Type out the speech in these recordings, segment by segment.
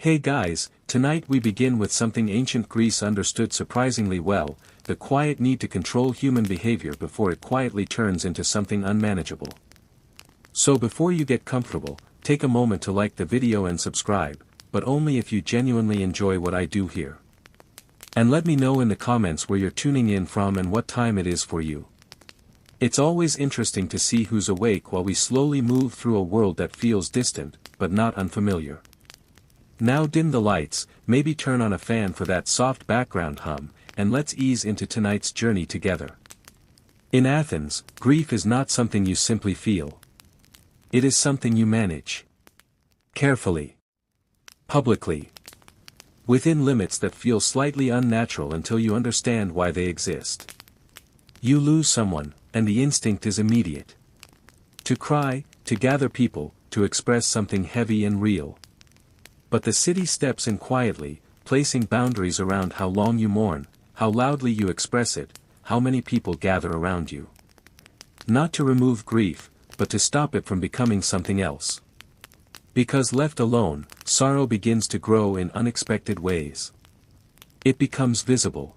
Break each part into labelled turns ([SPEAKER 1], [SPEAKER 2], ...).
[SPEAKER 1] Hey guys, tonight we begin with something ancient Greece understood surprisingly well, the quiet need to control human behavior before it quietly turns into something unmanageable. So before you get comfortable, take a moment to like the video and subscribe, but only if you genuinely enjoy what I do here. And let me know in the comments where you're tuning in from and what time it is for you. It's always interesting to see who's awake while we slowly move through a world that feels distant, but not unfamiliar. Now dim the lights, maybe turn on a fan for that soft background hum, and let's ease into tonight's journey together. In Athens, grief is not something you simply feel. It is something you manage. Carefully. Publicly. Within limits that feel slightly unnatural until you understand why they exist. You lose someone, and the instinct is immediate. To cry, to gather people, to express something heavy and real. But the city steps in quietly, placing boundaries around how long you mourn, how loudly you express it, how many people gather around you. Not to remove grief, but to stop it from becoming something else. Because left alone, sorrow begins to grow in unexpected ways. It becomes visible.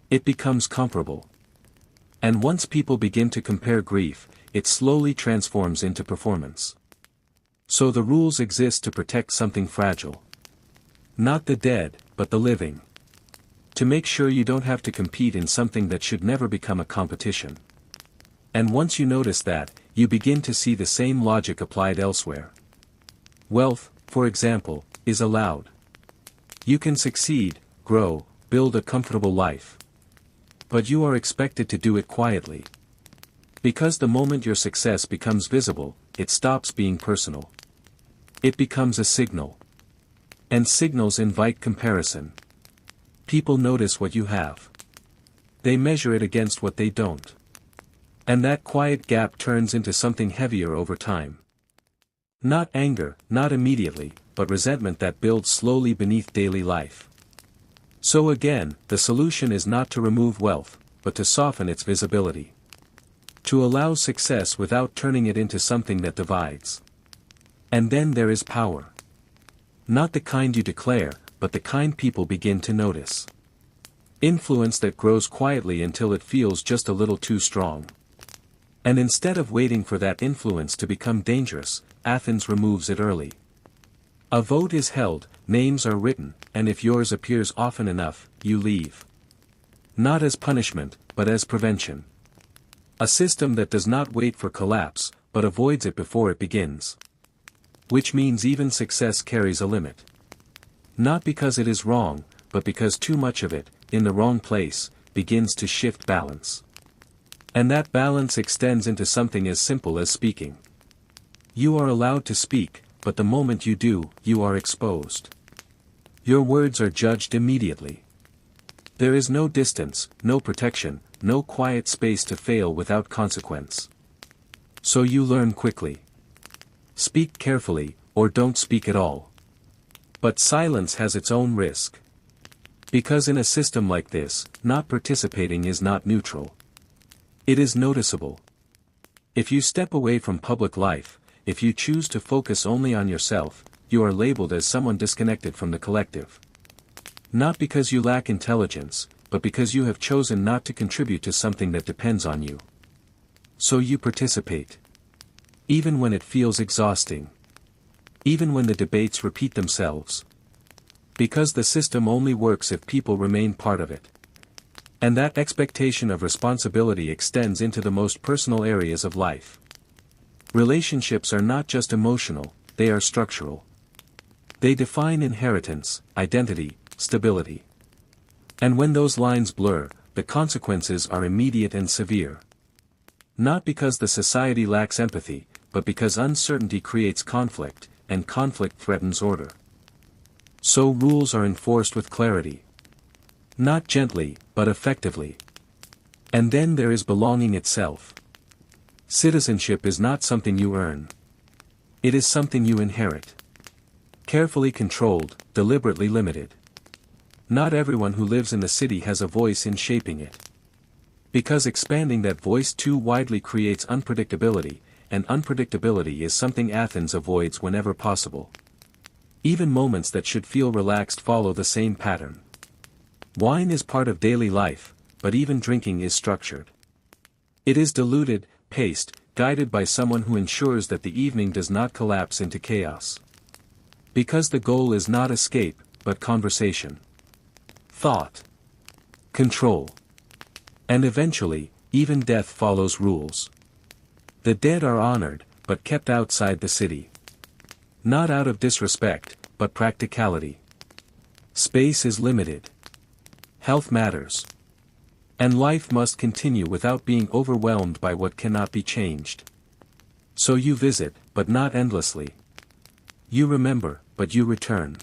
[SPEAKER 1] It becomes comparable. And once people begin to compare grief, it slowly transforms into performance. So the rules exist to protect something fragile. Not the dead, but the living. To make sure you don't have to compete in something that should never become a competition. And once you notice that, you begin to see the same logic applied elsewhere. Wealth, for example, is allowed. You can succeed, grow, build a comfortable life. But you are expected to do it quietly. Because the moment your success becomes visible, it stops being personal. It becomes a signal. And signals invite comparison. People notice what you have. They measure it against what they don't. And that quiet gap turns into something heavier over time. Not anger, not immediately, but resentment that builds slowly beneath daily life. So again, the solution is not to remove wealth, but to soften its visibility. To allow success without turning it into something that divides. And then there is power. Not the kind you declare, but the kind people begin to notice. Influence that grows quietly until it feels just a little too strong. And instead of waiting for that influence to become dangerous, Athens removes it early. A vote is held, names are written, and if yours appears often enough, you leave. Not as punishment, but as prevention. A system that does not wait for collapse, but avoids it before it begins. Which means even success carries a limit. Not because it is wrong, but because too much of it, in the wrong place, begins to shift balance. And that balance extends into something as simple as speaking. You are allowed to speak, but the moment you do, you are exposed. Your words are judged immediately. There is no distance, no protection, no quiet space to fail without consequence. So you learn quickly. Speak carefully, or don't speak at all. But silence has its own risk. Because in a system like this, not participating is not neutral. It is noticeable. If you step away from public life, if you choose to focus only on yourself, you are labeled as someone disconnected from the collective. Not because you lack intelligence, but because you have chosen not to contribute to something that depends on you. So you participate. Even when it feels exhausting. Even when the debates repeat themselves. Because the system only works if people remain part of it. And that expectation of responsibility extends into the most personal areas of life. Relationships are not just emotional, they are structural. They define inheritance, identity, stability. And when those lines blur, the consequences are immediate and severe. Not because the society lacks empathy, but because uncertainty creates conflict, and conflict threatens order. So rules are enforced with clarity. Not gently, but effectively. And then there is belonging itself. Citizenship is not something you earn. It is something you inherit. Carefully controlled, deliberately limited. Not everyone who lives in the city has a voice in shaping it. Because expanding that voice too widely creates unpredictability, and unpredictability is something Athens avoids whenever possible. Even moments that should feel relaxed follow the same pattern. Wine is part of daily life, but even drinking is structured. It is diluted, paced, guided by someone who ensures that the evening does not collapse into chaos. Because the goal is not escape, but conversation. Thought. Control. And eventually, even death follows rules. The dead are honored, but kept outside the city. Not out of disrespect, but practicality. Space is limited. Health matters. And life must continue without being overwhelmed by what cannot be changed. So you visit, but not endlessly. You remember, but you return.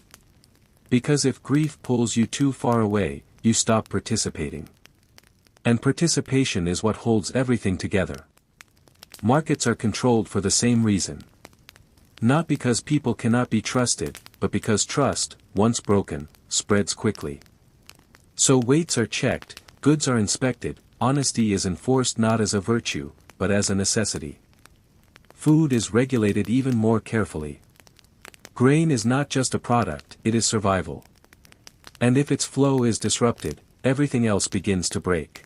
[SPEAKER 1] Because if grief pulls you too far away, you stop participating. And participation is what holds everything together. Markets are controlled for the same reason. Not because people cannot be trusted, but because trust, once broken, spreads quickly. So weights are checked, goods are inspected, honesty is enforced not as a virtue, but as a necessity. Food is regulated even more carefully. Grain is not just a product, it is survival. And if its flow is disrupted, everything else begins to break.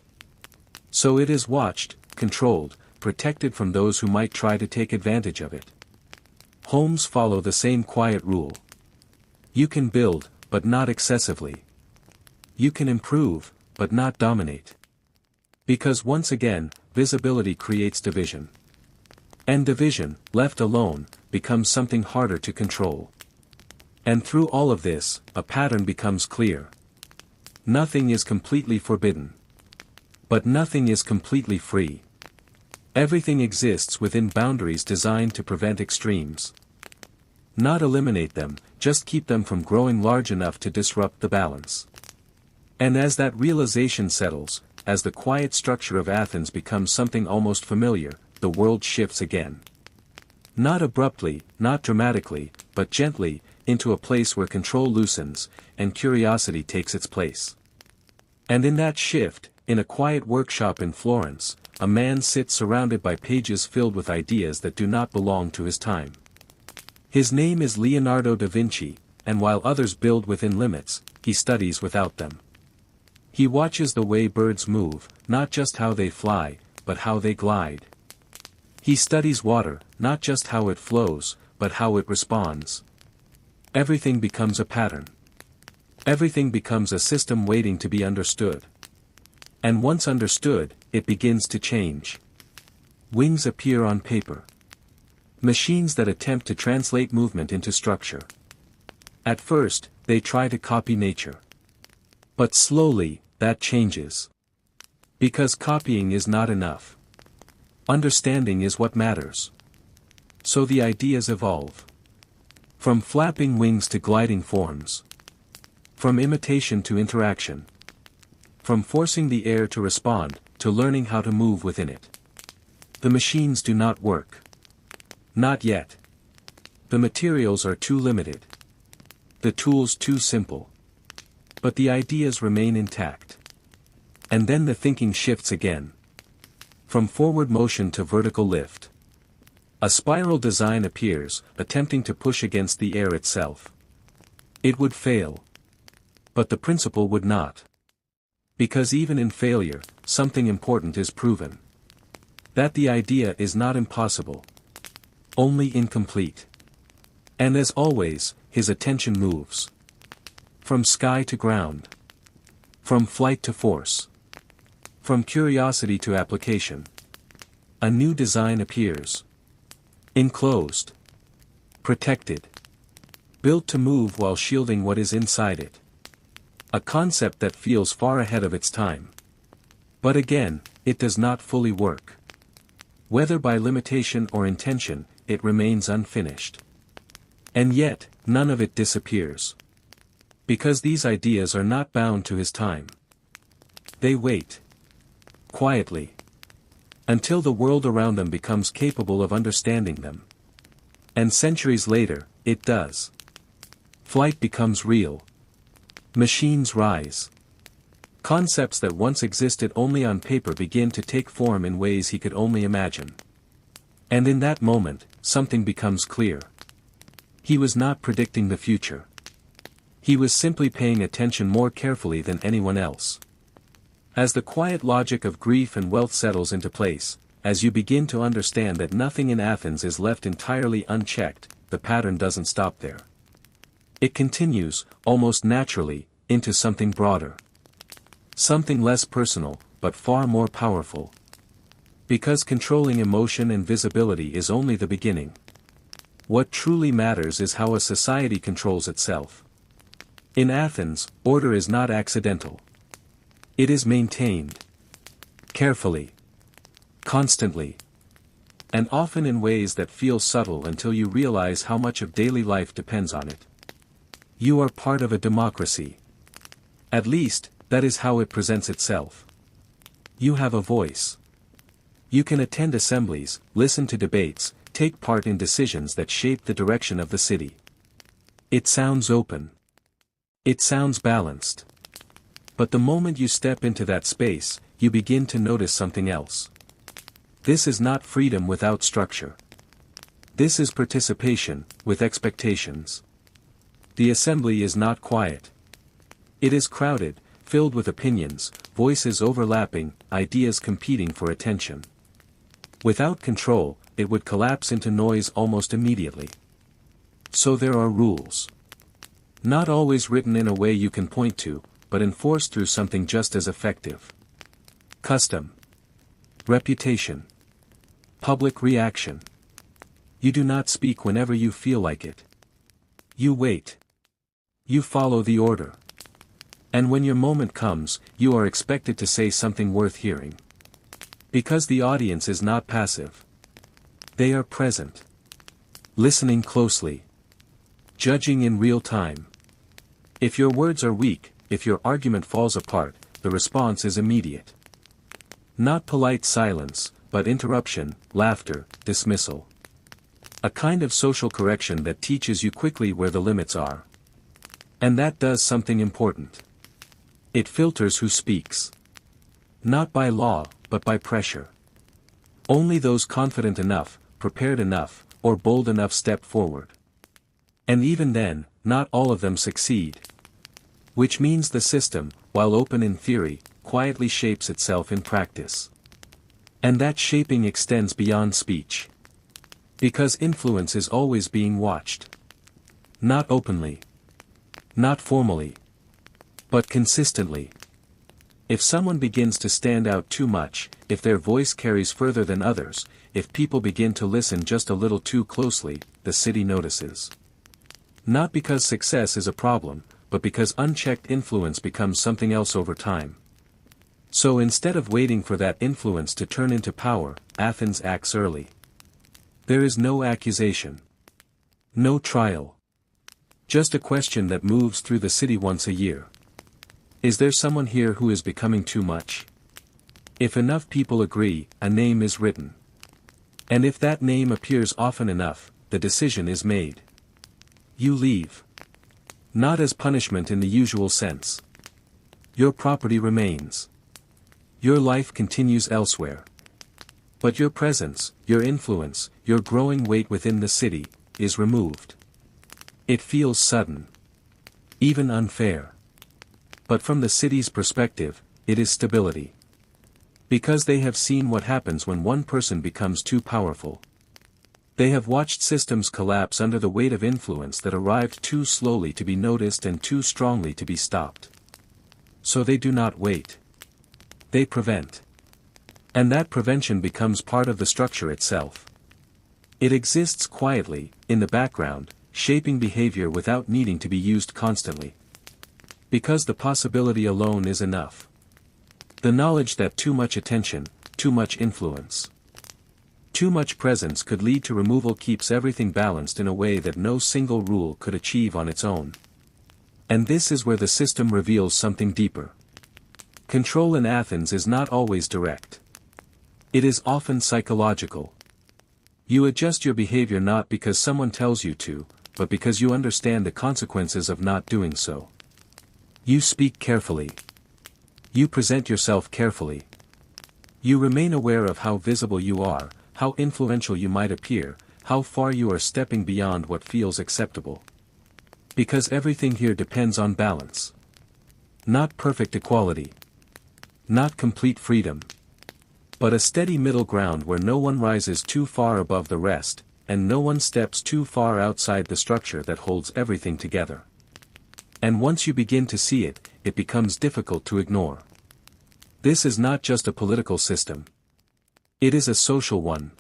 [SPEAKER 1] So it is watched, controlled, protected from those who might try to take advantage of it. Homes follow the same quiet rule. You can build, but not excessively. You can improve, but not dominate. Because once again, visibility creates division. And division, left alone, becomes something harder to control. And through all of this, a pattern becomes clear. Nothing is completely forbidden. But nothing is completely free. Everything exists within boundaries designed to prevent extremes. Not eliminate them, just keep them from growing large enough to disrupt the balance. And as that realization settles, as the quiet structure of Athens becomes something almost familiar, the world shifts again. Not abruptly, not dramatically, but gently, into a place where control loosens, and curiosity takes its place. And in that shift, in a quiet workshop in Florence, a man sits surrounded by pages filled with ideas that do not belong to his time. His name is Leonardo da Vinci, and while others build within limits, he studies without them. He watches the way birds move, not just how they fly, but how they glide. He studies water, not just how it flows, but how it responds. Everything becomes a pattern. Everything becomes a system waiting to be understood. And once understood, it begins to change. Wings appear on paper. Machines that attempt to translate movement into structure. At first, they try to copy nature. But slowly, that changes. Because copying is not enough. Understanding is what matters. So the ideas evolve. From flapping wings to gliding forms. From imitation to interaction. From forcing the air to respond, to learning how to move within it. The machines do not work. Not yet. The materials are too limited. The tools too simple. But the ideas remain intact. And then the thinking shifts again. From forward motion to vertical lift. A spiral design appears, attempting to push against the air itself. It would fail. But the principle would not. Because even in failure, something important is proven. That the idea is not impossible. Only incomplete. And as always, his attention moves. From sky to ground. From flight to force. From curiosity to application. A new design appears. Enclosed. Protected. Built to move while shielding what is inside it. A concept that feels far ahead of its time. But again, it does not fully work. Whether by limitation or intention, it remains unfinished. And yet, none of it disappears. Because these ideas are not bound to his time. They wait. Quietly. Until the world around them becomes capable of understanding them. And centuries later, it does. Flight becomes real. Machines rise. Concepts that once existed only on paper begin to take form in ways he could only imagine. And in that moment, something becomes clear. He was not predicting the future. He was simply paying attention more carefully than anyone else. As the quiet logic of grief and wealth settles into place, as you begin to understand that nothing in Athens is left entirely unchecked, the pattern doesn't stop there. It continues, almost naturally, into something broader. Something less personal, but far more powerful. Because controlling emotion and visibility is only the beginning. What truly matters is how a society controls itself. In Athens, order is not accidental. It is maintained. Carefully. Constantly. And often in ways that feel subtle until you realize how much of daily life depends on it. You are part of a democracy. At least, that is how it presents itself. You have a voice. You can attend assemblies, listen to debates, take part in decisions that shape the direction of the city. It sounds open. It sounds balanced. But the moment you step into that space, you begin to notice something else. This is not freedom without structure. This is participation, with expectations. The assembly is not quiet. It is crowded, filled with opinions, voices overlapping, ideas competing for attention. Without control, it would collapse into noise almost immediately. So there are rules. Not always written in a way you can point to, but enforced through something just as effective. Custom. Reputation. Public reaction. You do not speak whenever you feel like it. You wait. You follow the order. And when your moment comes, you are expected to say something worth hearing. Because the audience is not passive. They are present. Listening closely. Judging in real time. If your words are weak, if your argument falls apart, the response is immediate. Not polite silence, but interruption, laughter, dismissal. A kind of social correction that teaches you quickly where the limits are. And that does something important. It filters who speaks. Not by law, but by pressure. Only those confident enough, prepared enough, or bold enough step forward. And even then, not all of them succeed. Which means the system, while open in theory, quietly shapes itself in practice. And that shaping extends beyond speech. Because influence is always being watched. Not openly. Not formally. But consistently. If someone begins to stand out too much, if their voice carries further than others, if people begin to listen just a little too closely, the city notices. Not because success is a problem, but because unchecked influence becomes something else over time. So instead of waiting for that influence to turn into power, Athens acts early. There is no accusation. No trial. Just a question that moves through the city once a year. Is there someone here who is becoming too much? If enough people agree, a name is written. And if that name appears often enough, the decision is made. You leave. Not as punishment in the usual sense. Your property remains. Your life continues elsewhere. But your presence, your influence, your growing weight within the city, is removed. It feels sudden. Even unfair. But from the city's perspective, it is stability. Because they have seen what happens when one person becomes too powerful. They have watched systems collapse under the weight of influence that arrived too slowly to be noticed and too strongly to be stopped. So they do not wait. They prevent. And that prevention becomes part of the structure itself. It exists quietly, in the background, shaping behavior without needing to be used constantly. Because the possibility alone is enough. The knowledge that too much attention, too much influence, too much presence could lead to removal keeps everything balanced in a way that no single rule could achieve on its own. And this is where the system reveals something deeper. Control in Athens is not always direct. It is often psychological. You adjust your behavior not because someone tells you to, but because you understand the consequences of not doing so. You speak carefully. You present yourself carefully. You remain aware of how visible you are, how influential you might appear, how far you are stepping beyond what feels acceptable. Because everything here depends on balance. Not perfect equality. Not complete freedom. But a steady middle ground where no one rises too far above the rest, and no one steps too far outside the structure that holds everything together. And once you begin to see it, it becomes difficult to ignore. This is not just a political system. It is a social one.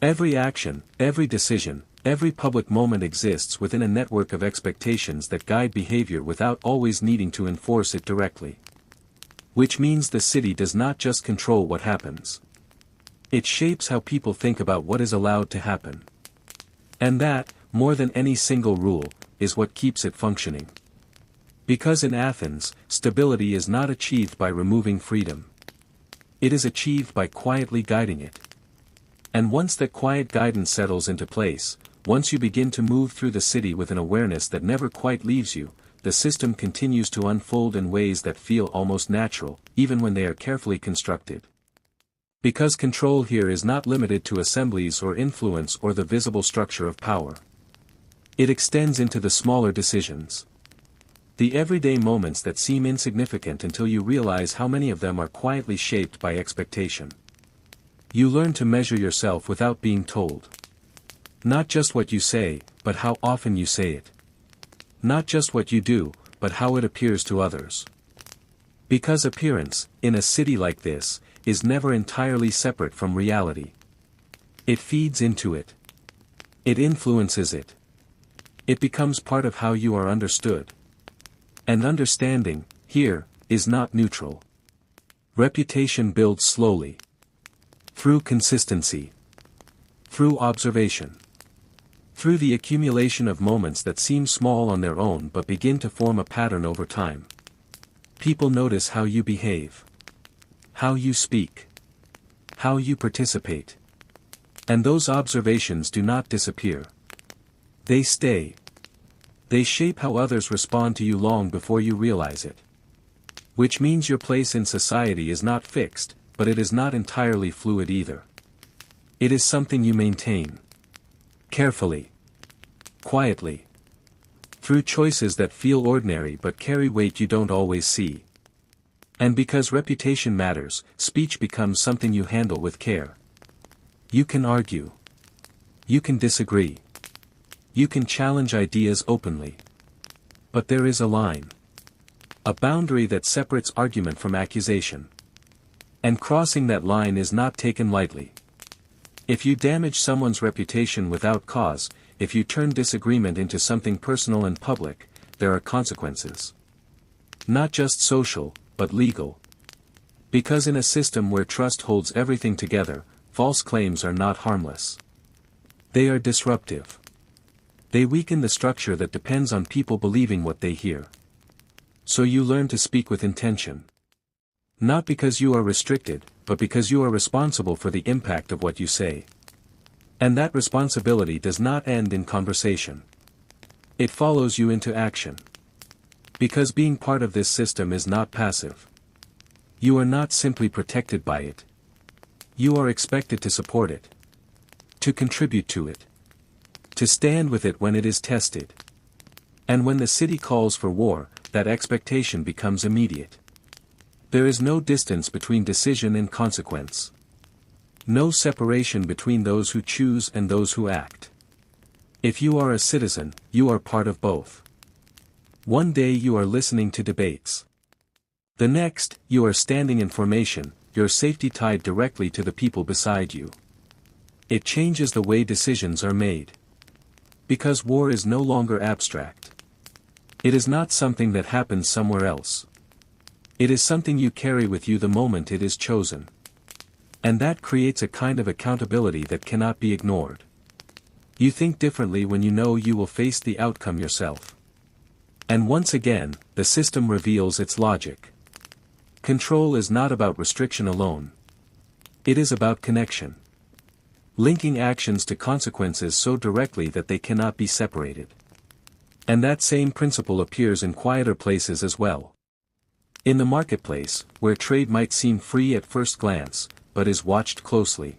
[SPEAKER 1] Every action, every decision, every public moment exists within a network of expectations that guide behavior without always needing to enforce it directly. Which means the city does not just control what happens. It shapes how people think about what is allowed to happen. And that, more than any single rule, is what keeps it functioning. Because in Athens, stability is not achieved by removing freedom. It is achieved by quietly guiding it. And once that quiet guidance settles into place, once you begin to move through the city with an awareness that never quite leaves you, the system continues to unfold in ways that feel almost natural, even when they are carefully constructed. Because control here is not limited to assemblies or influence or the visible structure of power. It extends into the smaller decisions. The everyday moments that seem insignificant until you realize how many of them are quietly shaped by expectation. You learn to measure yourself without being told. Not just what you say, but how often you say it. Not just what you do, but how it appears to others. Because appearance, in a city like this, is never entirely separate from reality. It feeds into it. It influences it. It becomes part of how you are understood. And understanding, here, is not neutral. Reputation builds slowly. Through consistency. Through observation. Through the accumulation of moments that seem small on their own but begin to form a pattern over time. People notice how you behave. How you speak. How you participate. And those observations do not disappear. They stay. They shape how others respond to you long before you realize it. Which means your place in society is not fixed, but it is not entirely fluid either. It is something you maintain. Carefully. Quietly. Through choices that feel ordinary but carry weight you don't always see. And because reputation matters, speech becomes something you handle with care. You can argue. You can disagree. You can challenge ideas openly. But there is a line. A boundary that separates argument from accusation. And crossing that line is not taken lightly. If you damage someone's reputation without cause, if you turn disagreement into something personal and public, there are consequences. Not just social, but legal. Because in a system where trust holds everything together, false claims are not harmless. They are disruptive. They weaken the structure that depends on people believing what they hear. So you learn to speak with intention. Not because you are restricted, but because you are responsible for the impact of what you say. And that responsibility does not end in conversation. It follows you into action. Because being part of this system is not passive. You are not simply protected by it. You are expected to support it. To contribute to it. To stand with it when it is tested. And when the city calls for war, that expectation becomes immediate. There is no distance between decision and consequence. No separation between those who choose and those who act. If you are a citizen, you are part of both. One day you are listening to debates. The next, you are standing in formation, your safety tied directly to the people beside you. It changes the way decisions are made. Because war is no longer abstract. It is not something that happens somewhere else. It is something you carry with you the moment it is chosen. And that creates a kind of accountability that cannot be ignored. You think differently when you know you will face the outcome yourself. And once again, the system reveals its logic. Control is not about restriction alone. It is about connection. Linking actions to consequences so directly that they cannot be separated. And that same principle appears in quieter places as well. In the marketplace, where trade might seem free at first glance, but is watched closely.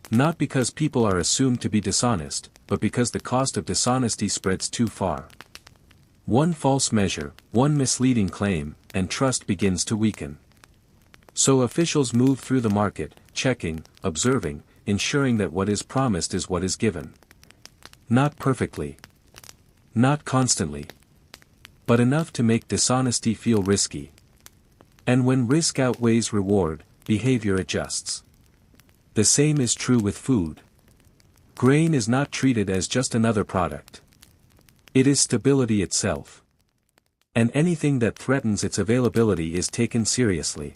[SPEAKER 1] Not because people are assumed to be dishonest, but because the cost of dishonesty spreads too far. One false measure, one misleading claim, and trust begins to weaken. So officials move through the market, checking, observing, ensuring that what is promised is what is given. Not perfectly. Not constantly. But enough to make dishonesty feel risky. And when risk outweighs reward, behavior adjusts. The same is true with food. Grain is not treated as just another product. It is stability itself. And anything that threatens its availability is taken seriously.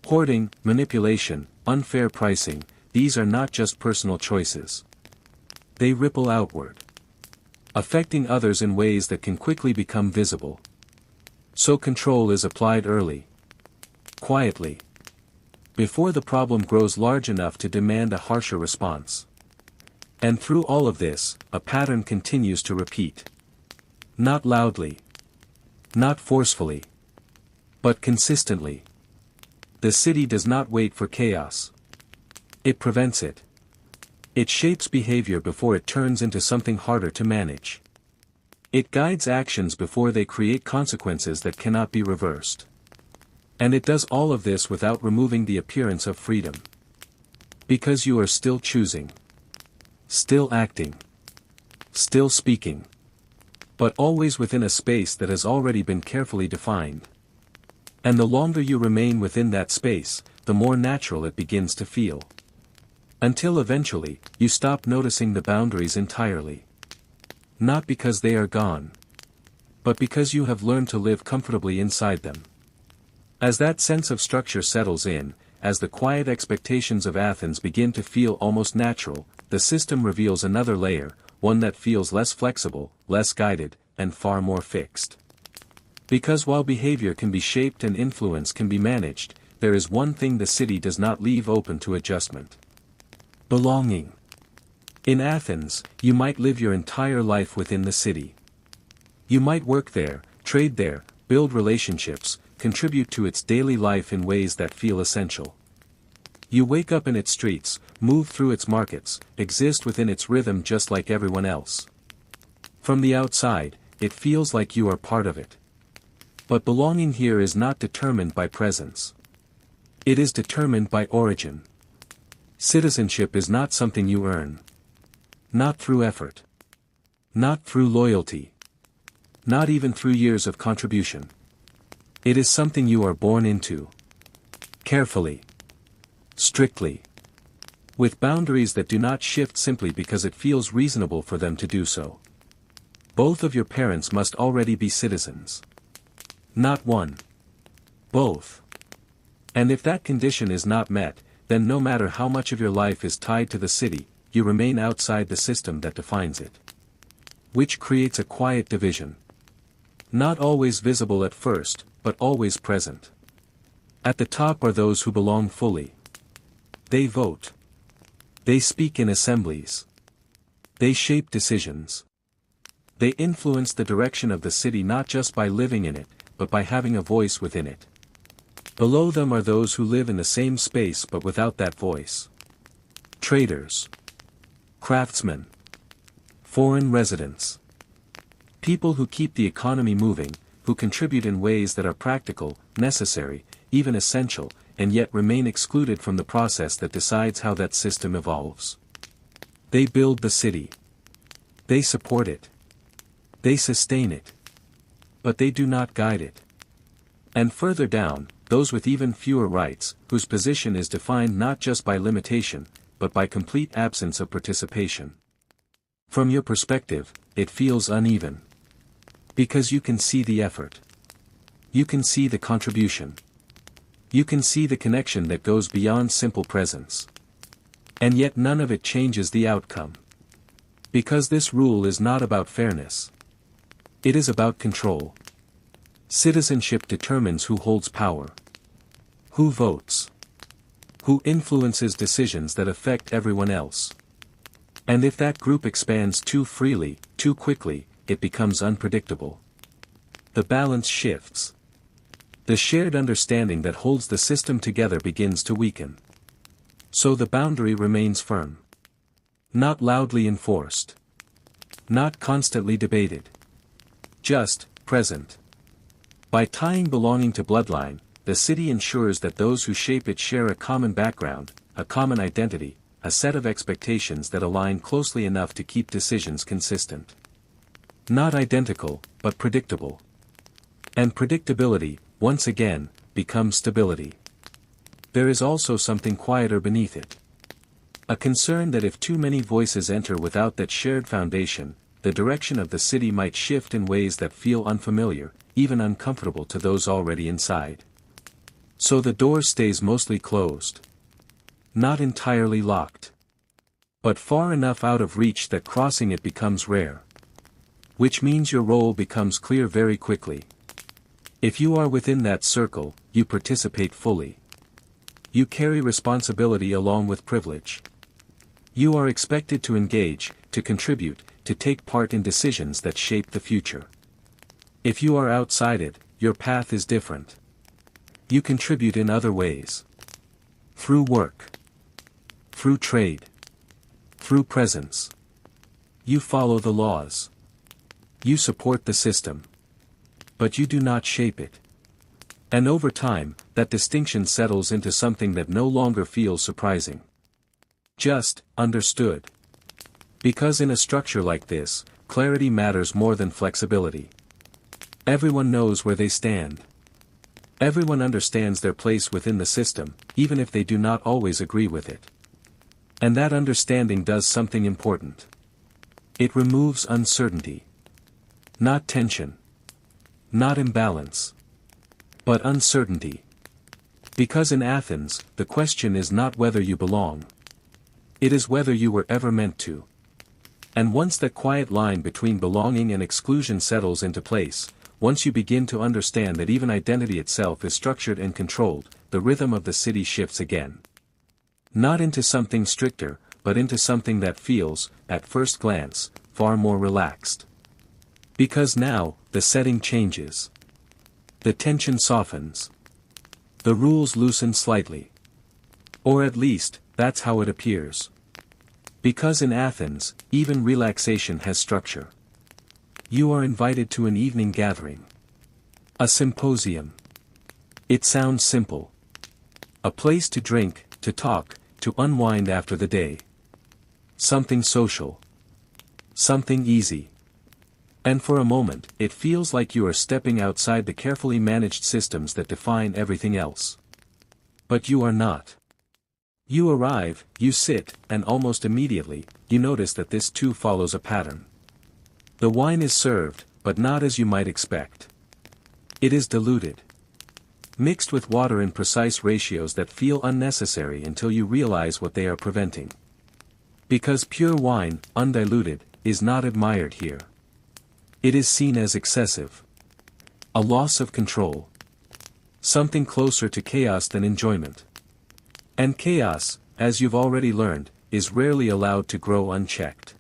[SPEAKER 1] Hoarding, manipulation, unfair pricing, these are not just personal choices. They ripple outward, affecting others in ways that can quickly become visible. So control is applied early, quietly, before the problem grows large enough to demand a harsher response. And through all of this, a pattern continues to repeat. Not loudly, not forcefully, but consistently. The city does not wait for chaos. It prevents it. It shapes behavior before it turns into something harder to manage. It guides actions before they create consequences that cannot be reversed. And it does all of this without removing the appearance of freedom. Because you are still choosing. Still acting. Still speaking. But always within a space that has already been carefully defined. And the longer you remain within that space, the more natural it begins to feel. Until eventually, you stop noticing the boundaries entirely. Not because they are gone. But because you have learned to live comfortably inside them. As that sense of structure settles in, as the quiet expectations of Athens begin to feel almost natural, the system reveals another layer, one that feels less flexible, less guided, and far more fixed. Because while behavior can be shaped and influence can be managed, there is one thing the city does not leave open to adjustment. Belonging. In Athens, you might live your entire life within the city. You might work there, trade there, build relationships, contribute to its daily life in ways that feel essential. You wake up in its streets, move through its markets, exist within its rhythm just like everyone else. From the outside, it feels like you are part of it. But belonging here is not determined by presence. It is determined by origin. Citizenship is not something you earn. Not through effort. Not through loyalty. Not even through years of contribution. It is something you are born into. Carefully. Strictly. With boundaries that do not shift simply because it feels reasonable for them to do so. Both of your parents must already be citizens. Not one. Both. And if that condition is not met, then no matter how much of your life is tied to the city, you remain outside the system that defines it. Which creates a quiet division. Not always visible at first, but always present. At the top are those who belong fully. They vote. They speak in assemblies. They shape decisions. They influence the direction of the city not just by living in it, but by having a voice within it. Below them are those who live in the same space but without that voice. Traders. Craftsmen. Foreign residents. People who keep the economy moving, who contribute in ways that are practical, necessary, even essential, and yet remain excluded from the process that decides how that system evolves. They build the city. They support it. They sustain it. But they do not guide it. And further down, those with even fewer rights, whose position is defined not just by limitation, but by complete absence of participation. From your perspective, it feels uneven. Because you can see the effort. You can see the contribution. You can see the connection that goes beyond simple presence. And yet none of it changes the outcome. Because this rule is not about fairness. It is about control. Citizenship determines who holds power. Who votes. Who influences decisions that affect everyone else. And if that group expands too freely, too quickly, it becomes unpredictable. The balance shifts. The shared understanding that holds the system together begins to weaken. So the boundary remains firm. Not loudly enforced. Not constantly debated. Just, present. By tying belonging to bloodline, the city ensures that those who shape it share a common background, a common identity, a set of expectations that align closely enough to keep decisions consistent. Not identical, but predictable. And predictability, once again, becomes stability. There is also something quieter beneath it. A concern that if too many voices enter without that shared foundation, the direction of the city might shift in ways that feel unfamiliar, even uncomfortable to those already inside. So the door stays mostly closed. Not entirely locked. But far enough out of reach that crossing it becomes rare. Which means your role becomes clear very quickly. If you are within that circle, you participate fully. You carry responsibility along with privilege. You are expected to engage, to contribute, to take part in decisions that shape the future. If you are outside it, your path is different. You contribute in other ways. Through work. Through trade. Through presence. You follow the laws. You support the system. But you do not shape it. And over time, that distinction settles into something that no longer feels surprising. Just, understood. Because in a structure like this, clarity matters more than flexibility. Everyone knows where they stand. Everyone understands their place within the system, even if they do not always agree with it. And that understanding does something important. It removes uncertainty. Not tension. Not imbalance. But uncertainty. Because in Athens, the question is not whether you belong. It is whether you were ever meant to. And once that quiet line between belonging and exclusion settles into place, once you begin to understand that even identity itself is structured and controlled, the rhythm of the city shifts again. Not into something stricter, but into something that feels, at first glance, far more relaxed. Because now, the setting changes. The tension softens. The rules loosen slightly. Or at least, that's how it appears. Because in Athens, even relaxation has structure. You are invited to an evening gathering. A symposium. It sounds simple. A place to drink, to talk, to unwind after the day. Something social. Something easy. And for a moment, it feels like you are stepping outside the carefully managed systems that define everything else. But you are not. You arrive, you sit, and almost immediately, you notice that this too follows a pattern. The wine is served, but not as you might expect. It is diluted. Mixed with water in precise ratios that feel unnecessary until you realize what they are preventing. Because pure wine, undiluted, is not admired here. It is seen as excessive. A loss of control. Something closer to chaos than enjoyment. And chaos, as you've already learned, is rarely allowed to grow unchecked.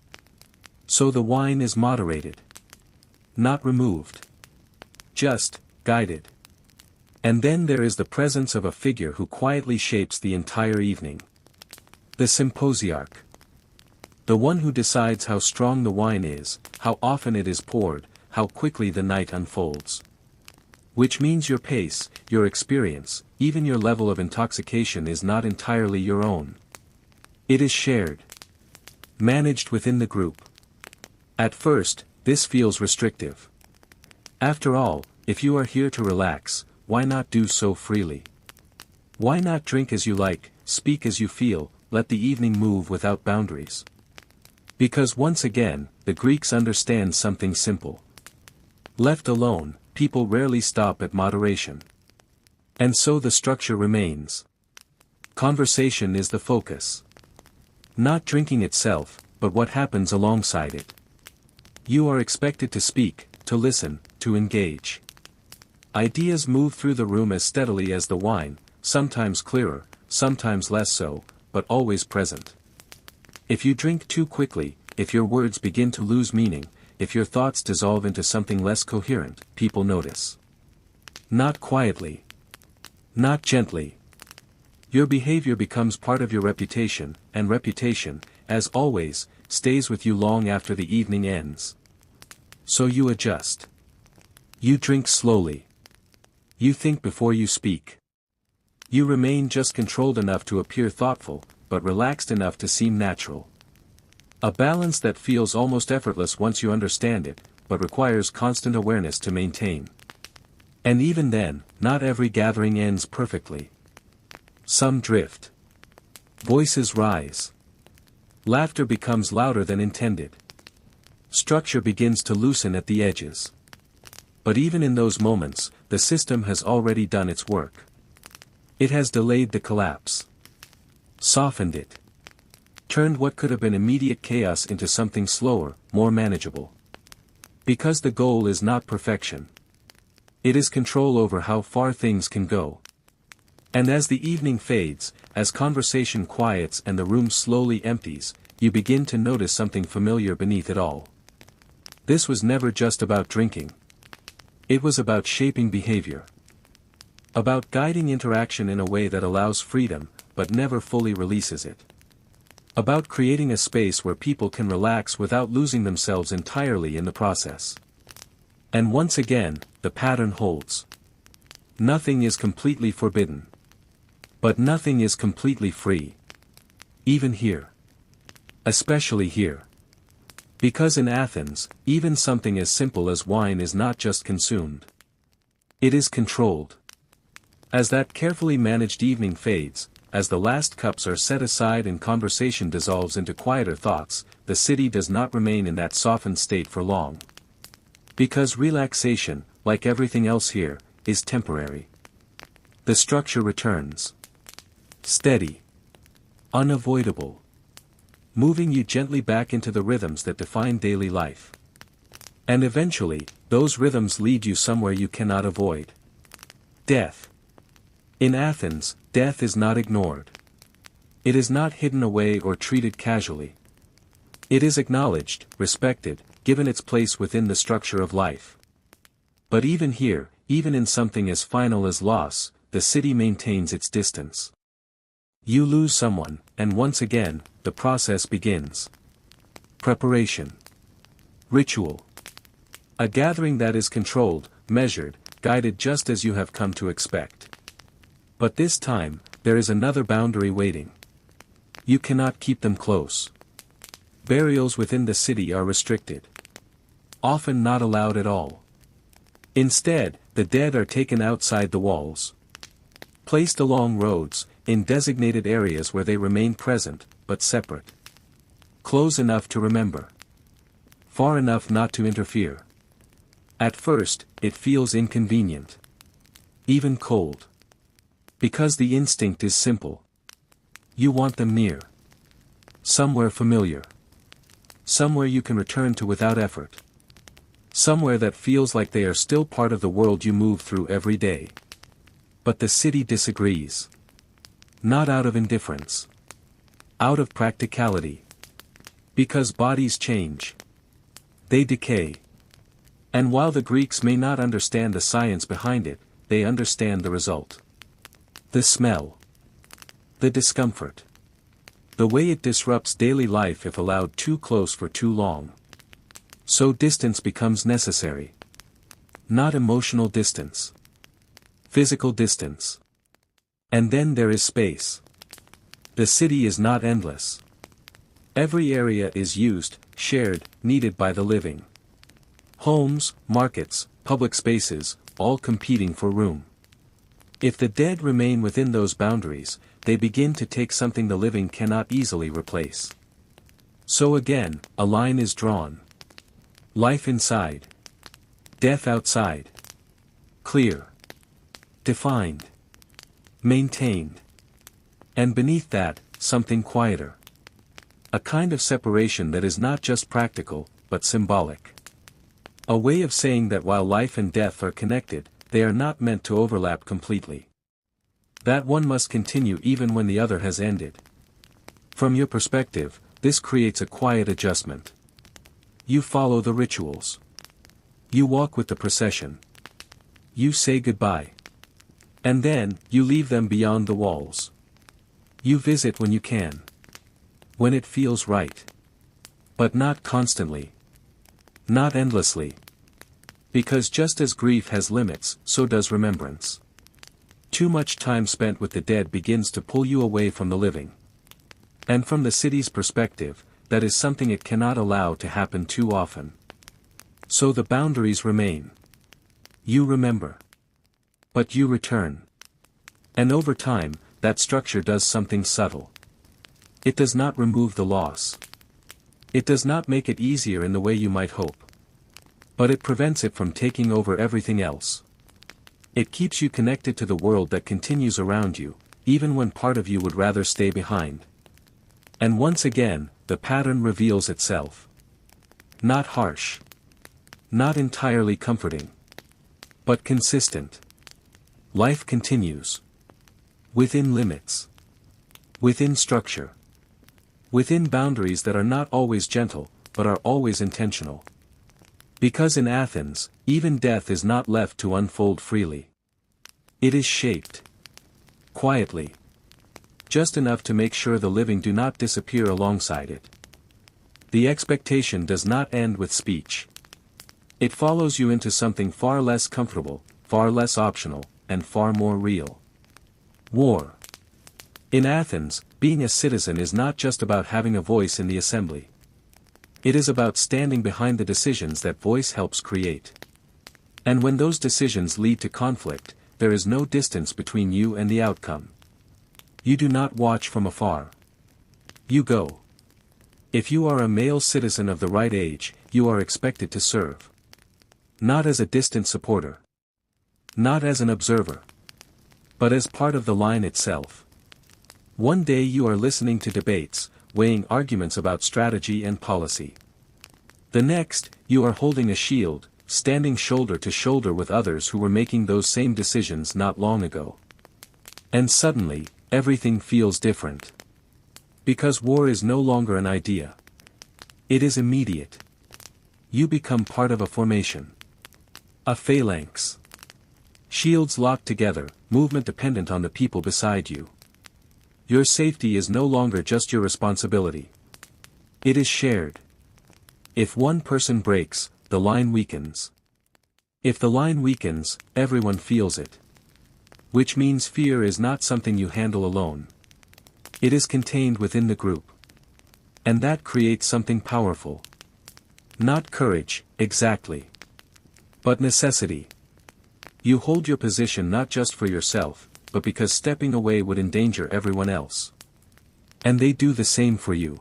[SPEAKER 1] So the wine is moderated. Not removed. Just, guided. And then there is the presence of a figure who quietly shapes the entire evening. The symposiarch. The one who decides how strong the wine is, how often it is poured, how quickly the night unfolds. Which means your pace, your experience, even your level of intoxication is not entirely your own. It is shared. Managed within the group. At first, this feels restrictive. After all, if you are here to relax, why not do so freely? Why not drink as you like, speak as you feel, let the evening move without boundaries? Because once again, the Greeks understand something simple. Left alone, people rarely stop at moderation. And so the structure remains. Conversation is the focus. Not drinking itself, but what happens alongside it. You are expected to speak, to listen, to engage. Ideas move through the room as steadily as the wine, sometimes clearer, sometimes less so, but always present. If you drink too quickly, if your words begin to lose meaning, if your thoughts dissolve into something less coherent, people notice. Not quietly. Not gently. Your behavior becomes part of your reputation, and reputation, as always, stays with you long after the evening ends. So you adjust. You drink slowly. You think before you speak. You remain just controlled enough to appear thoughtful, but relaxed enough to seem natural. A balance that feels almost effortless once you understand it, but requires constant awareness to maintain. And even then, not every gathering ends perfectly. Some drift. Voices rise. Laughter becomes louder than intended. Structure begins to loosen at the edges. But even in those moments, the system has already done its work. It has delayed the collapse. Softened it. Turned what could have been immediate chaos into something slower, more manageable. Because the goal is not perfection. It is control over how far things can go. And as the evening fades, as conversation quiets and the room slowly empties, you begin to notice something familiar beneath it all. This was never just about drinking. It was about shaping behavior. About guiding interaction in a way that allows freedom, but never fully releases it. About creating a space where people can relax without losing themselves entirely in the process. And once again, the pattern holds. Nothing is completely forbidden. But nothing is completely free. Even here. Especially here. Because in Athens, even something as simple as wine is not just consumed. It is controlled. As that carefully managed evening fades, as the last cups are set aside and conversation dissolves into quieter thoughts, the city does not remain in that softened state for long. Because relaxation, like everything else here, is temporary. The structure returns. Steady. Unavoidable. Moving you gently back into the rhythms that define daily life. And eventually, those rhythms lead you somewhere you cannot avoid. Death. In Athens, death is not ignored. It is not hidden away or treated casually. It is acknowledged, respected, given its place within the structure of life. But even here, even in something as final as loss, the city maintains its distance. You lose someone, and once again, the process begins. Preparation. Ritual. A gathering that is controlled, measured, guided just as you have come to expect. But this time, there is another boundary waiting. You cannot keep them close. Burials within the city are restricted. Often not allowed at all. Instead, the dead are taken outside the walls. Placed along roads, in designated areas where they remain present, but separate. Close enough to remember. Far enough not to interfere. At first, it feels inconvenient. Even cold. Because the instinct is simple. You want them near. Somewhere familiar. Somewhere you can return to without effort. Somewhere that feels like they are still part of the world you move through every day. But the city disagrees. Not out of indifference. Out of practicality. Because bodies change. They decay. And while the Greeks may not understand the science behind it, they understand the result. The smell. The discomfort. The way it disrupts daily life if allowed too close for too long. So distance becomes necessary. Not emotional distance. Physical distance. And then there is space. The city is not endless. Every area is used, shared, needed by the living. Homes, markets, public spaces, all competing for room. If the dead remain within those boundaries, they begin to take something the living cannot easily replace. So again, a line is drawn. Life inside. Death outside. Clear. Defined. Maintained. And beneath that, something quieter. A kind of separation that is not just practical, but symbolic. A way of saying that while life and death are connected, they are not meant to overlap completely. That one must continue even when the other has ended. From your perspective, this creates a quiet adjustment. You follow the rituals. You walk with the procession. You say goodbye. And then, you leave them beyond the walls. You visit when you can. When it feels right. But not constantly. Not endlessly. Because just as grief has limits, so does remembrance. Too much time spent with the dead begins to pull you away from the living. And from the city's perspective, that is something it cannot allow to happen too often. So the boundaries remain. You remember. But you return. And over time, that structure does something subtle. It does not remove the loss. It does not make it easier in the way you might hope. But it prevents it from taking over everything else. It keeps you connected to the world that continues around you, even when part of you would rather stay behind. And once again, the pattern reveals itself. Not harsh. Not entirely comforting. But consistent. Life continues. Within limits. Within structure. Within boundaries that are not always gentle, but are always intentional. Because in Athens, even death is not left to unfold freely. It is shaped. Quietly. Just enough to make sure the living do not disappear alongside it. The expectation does not end with speech. It follows you into something far less comfortable, far less optional, and far more real. War. In Athens, being a citizen is not just about having a voice in the assembly. It is about standing behind the decisions that voice helps create. And when those decisions lead to conflict, there is no distance between you and the outcome. You do not watch from afar. You go. If you are a male citizen of the right age, you are expected to serve. Not as a distant supporter. Not as an observer. But as part of the line itself. One day you are listening to debates, weighing arguments about strategy and policy. The next, you are holding a shield, standing shoulder to shoulder with others who were making those same decisions not long ago. And suddenly, everything feels different. Because war is no longer an idea. It is immediate. You become part of a formation. A phalanx. Shields locked together, movement dependent on the people beside you. Your safety is no longer just your responsibility. It is shared. If one person breaks, the line weakens. If the line weakens, everyone feels it. Which means fear is not something you handle alone. It is contained within the group. And that creates something powerful. Not courage, exactly. But necessity. You hold your position not just for yourself, but because stepping away would endanger everyone else. And they do the same for you.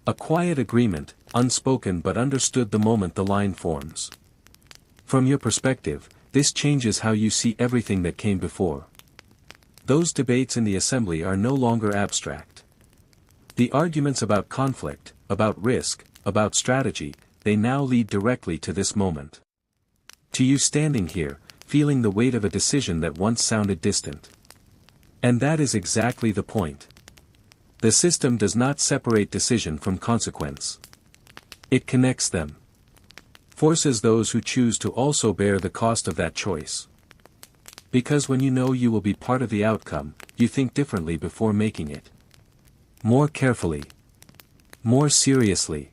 [SPEAKER 1] A quiet agreement, unspoken but understood the moment the line forms. From your perspective, this changes how you see everything that came before. Those debates in the assembly are no longer abstract. The arguments about conflict, about risk, about strategy, they now lead directly to this moment. To you standing here, feeling the weight of a decision that once sounded distant. And that is exactly the point. The system does not separate decision from consequence. It connects them. Forces those who choose to also bear the cost of that choice. Because when you know you will be part of the outcome, you think differently before making it. More carefully. More seriously.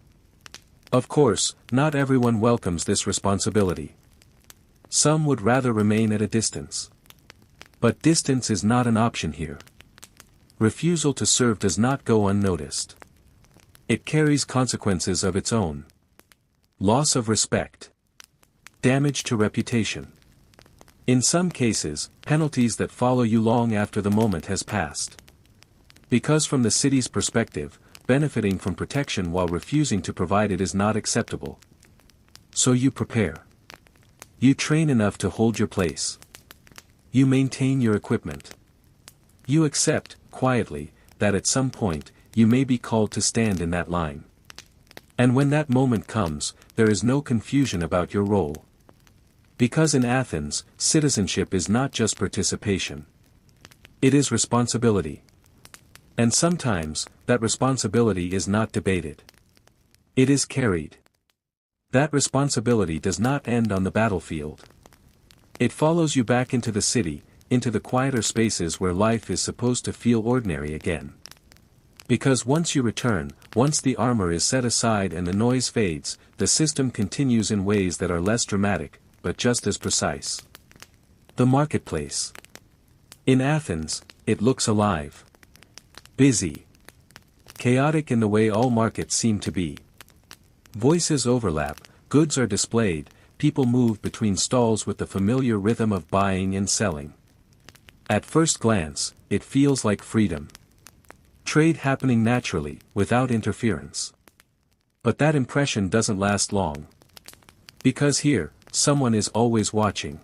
[SPEAKER 1] Of course, not everyone welcomes this responsibility. Some would rather remain at a distance. But distance is not an option here. Refusal to serve does not go unnoticed. It carries consequences of its own. Loss of respect. Damage to reputation. In some cases, penalties that follow you long after the moment has passed. Because from the city's perspective, benefiting from protection while refusing to provide it is not acceptable. So you prepare. You train enough to hold your place. You maintain your equipment. You accept, quietly, that at some point, you may be called to stand in that line. And when that moment comes, there is no confusion about your role. Because in Athens, citizenship is not just participation. It is responsibility. And sometimes, that responsibility is not debated. It is carried. That responsibility does not end on the battlefield. It follows you back into the city, into the quieter spaces where life is supposed to feel ordinary again. Because once you return, once the armor is set aside and the noise fades, the system continues in ways that are less dramatic, but just as precise. The marketplace. In Athens, it looks alive. Busy. Chaotic in the way all markets seem to be. Voices overlap, goods are displayed, people move between stalls with the familiar rhythm of buying and selling. At first glance, it feels like freedom. Trade happening naturally, without interference. But that impression doesn't last long. Because here, someone is always watching.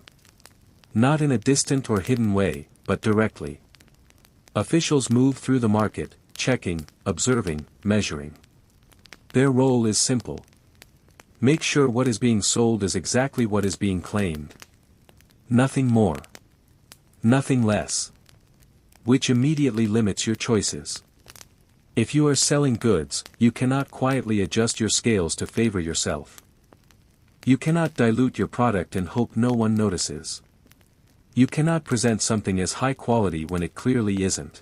[SPEAKER 1] Not in a distant or hidden way, but directly. Officials move through the market, checking, observing, measuring. Their role is simple. Make sure what is being sold is exactly what is being claimed. Nothing more. Nothing less. Which immediately limits your choices. If you are selling goods, you cannot quietly adjust your scales to favor yourself. You cannot dilute your product and hope no one notices. You cannot present something as high quality when it clearly isn't.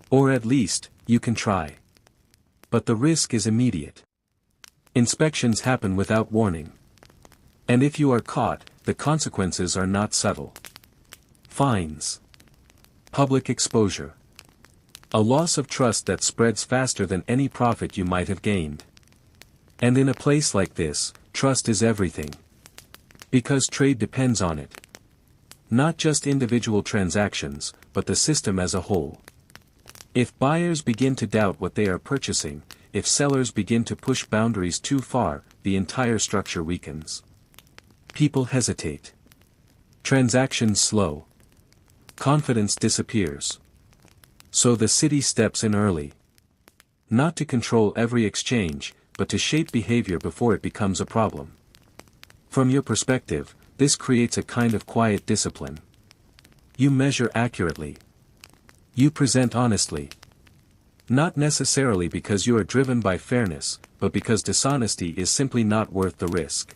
[SPEAKER 1] Or at least, you can try. But the risk is immediate. Inspections happen without warning. And if you are caught, the consequences are not subtle. Fines. Public exposure. A loss of trust that spreads faster than any profit you might have gained. And in a place like this, trust is everything. Because trade depends on it. Not just individual transactions, but the system as a whole. If buyers begin to doubt what they are purchasing, if sellers begin to push boundaries too far, the entire structure weakens. People hesitate. Transactions slow. Confidence disappears. So the city steps in early. Not to control every exchange, but to shape behavior before it becomes a problem. From your perspective, this creates a kind of quiet discipline. You measure accurately. You present honestly. Not necessarily because you are driven by fairness, but because dishonesty is simply not worth the risk.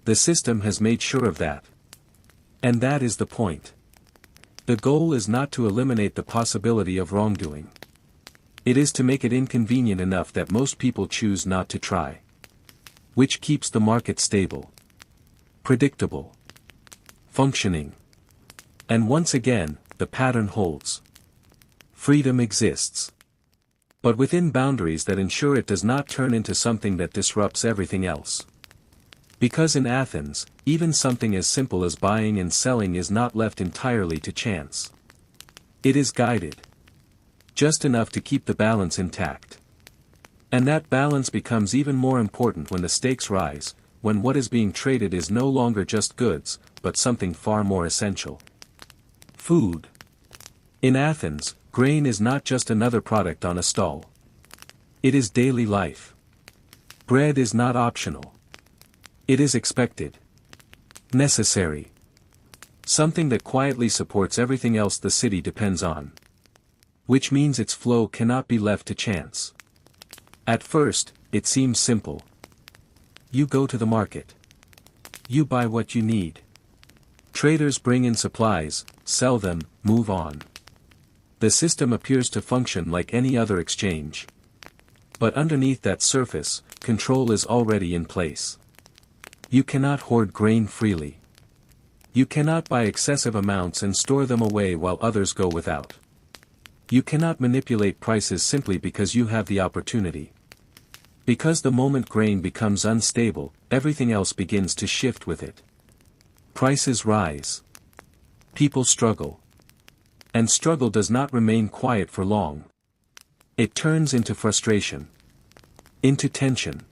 [SPEAKER 1] The system has made sure of that. And that is the point. The goal is not to eliminate the possibility of wrongdoing. It is to make it inconvenient enough that most people choose not to try. Which keeps the market stable. Predictable. Functioning. And once again, the pattern holds. Freedom exists. But within boundaries that ensure it does not turn into something that disrupts everything else. Because in Athens, even something as simple as buying and selling is not left entirely to chance. It is guided. Just enough to keep the balance intact. And that balance becomes even more important when the stakes rise, when what is being traded is no longer just goods, but something far more essential. Food. In Athens, grain is not just another product on a stall. It is daily life. Bread is not optional. It is expected. Necessary. Something that quietly supports everything else the city depends on. Which means its flow cannot be left to chance. At first, it seems simple. You go to the market. You buy what you need. Traders bring in supplies, sell them, move on. The system appears to function like any other exchange. But underneath that surface, control is already in place. You cannot hoard grain freely. You cannot buy excessive amounts and store them away while others go without. You cannot manipulate prices simply because you have the opportunity. Because the moment grain becomes unstable, everything else begins to shift with it. Prices rise. People struggle. And struggle does not remain quiet for long. It turns into frustration. Into tension.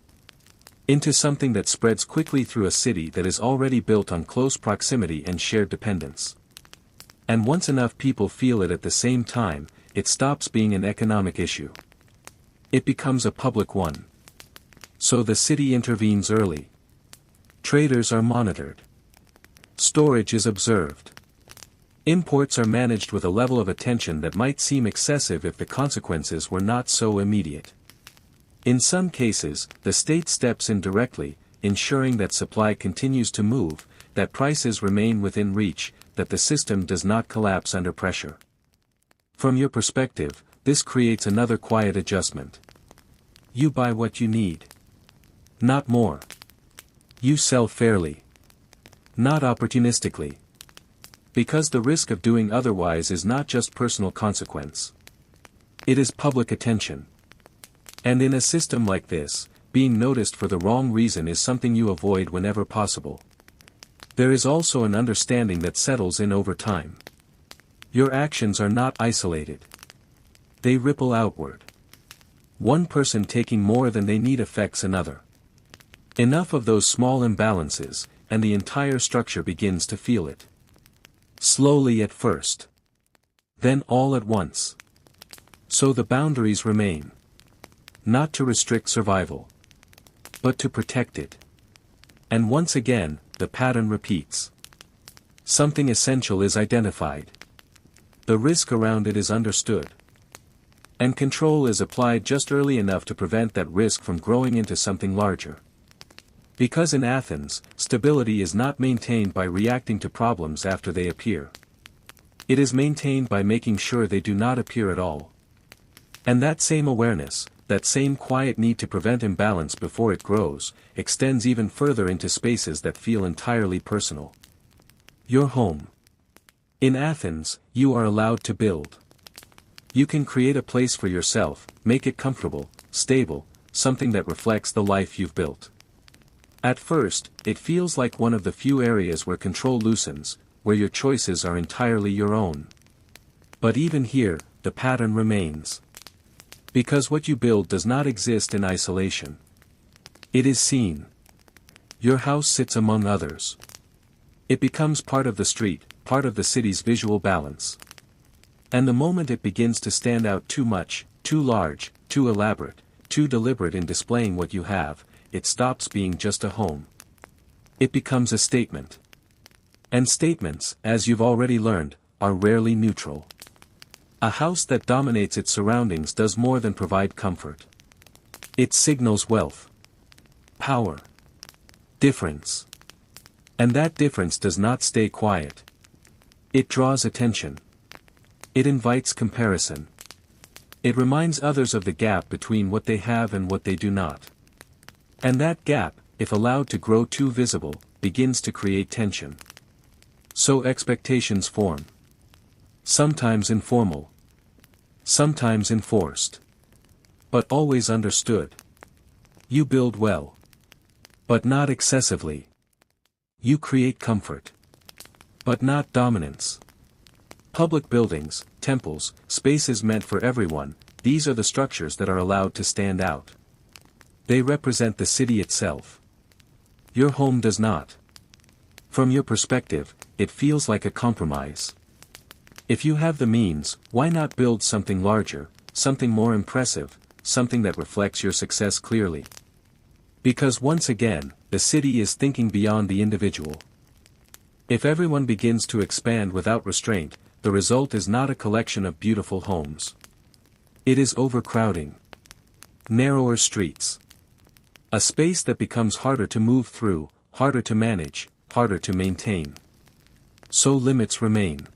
[SPEAKER 1] Into something that spreads quickly through a city that is already built on close proximity and shared dependence. And once enough people feel it at the same time, it stops being an economic issue. It becomes a public one. So the city intervenes early. Traders are monitored. Storage is observed. Imports are managed with a level of attention that might seem excessive if the consequences were not so immediate. In some cases, the state steps in directly, ensuring that supply continues to move, that prices remain within reach, that the system does not collapse under pressure. From your perspective, this creates another quiet adjustment. You buy what you need. Not more. You sell fairly. Not opportunistically. Because the risk of doing otherwise is not just personal consequence. It is public attention. And in a system like this, being noticed for the wrong reason is something you avoid whenever possible. There is also an understanding that settles in over time. Your actions are not isolated. They ripple outward. One person taking more than they need affects another. Enough of those small imbalances, and the entire structure begins to feel it. Slowly at first. Then all at once. So the boundaries remain. Not to restrict survival. But to protect it. And once again, the pattern repeats. Something essential is identified. The risk around it is understood. And control is applied just early enough to prevent that risk from growing into something larger. Because in Athens, stability is not maintained by reacting to problems after they appear. It is maintained by making sure they do not appear at all. And that same awareness, that same quiet need to prevent imbalance before it grows, extends even further into spaces that feel entirely personal. Your home. In Athens, you are allowed to build. You can create a place for yourself, make it comfortable, stable, something that reflects the life you've built. At first, it feels like one of the few areas where control loosens, where your choices are entirely your own. But even here, the pattern remains. Because what you build does not exist in isolation. It is seen. Your house sits among others. It becomes part of the street, part of the city's visual balance. And the moment it begins to stand out too much, too large, too elaborate, too deliberate in displaying what you have, it stops being just a home. It becomes a statement. And statements, as you've already learned, are rarely neutral. A house that dominates its surroundings does more than provide comfort. It signals wealth. Power. Difference. And that difference does not stay quiet. It draws attention. It invites comparison. It reminds others of the gap between what they have and what they do not. And that gap, if allowed to grow too visible, begins to create tension. So expectations form. Sometimes informal. Sometimes enforced. But always understood. You build well. But not excessively. You create comfort. But not dominance. Public buildings, temples, spaces meant for everyone, these are the structures that are allowed to stand out. They represent the city itself. Your home does not. From your perspective, it feels like a compromise. If you have the means, why not build something larger, something more impressive, something that reflects your success clearly? Because once again, the city is thinking beyond the individual. If everyone begins to expand without restraint, the result is not a collection of beautiful homes. It is overcrowding. Narrower streets. A space that becomes harder to move through, harder to manage, harder to maintain. So limits remain.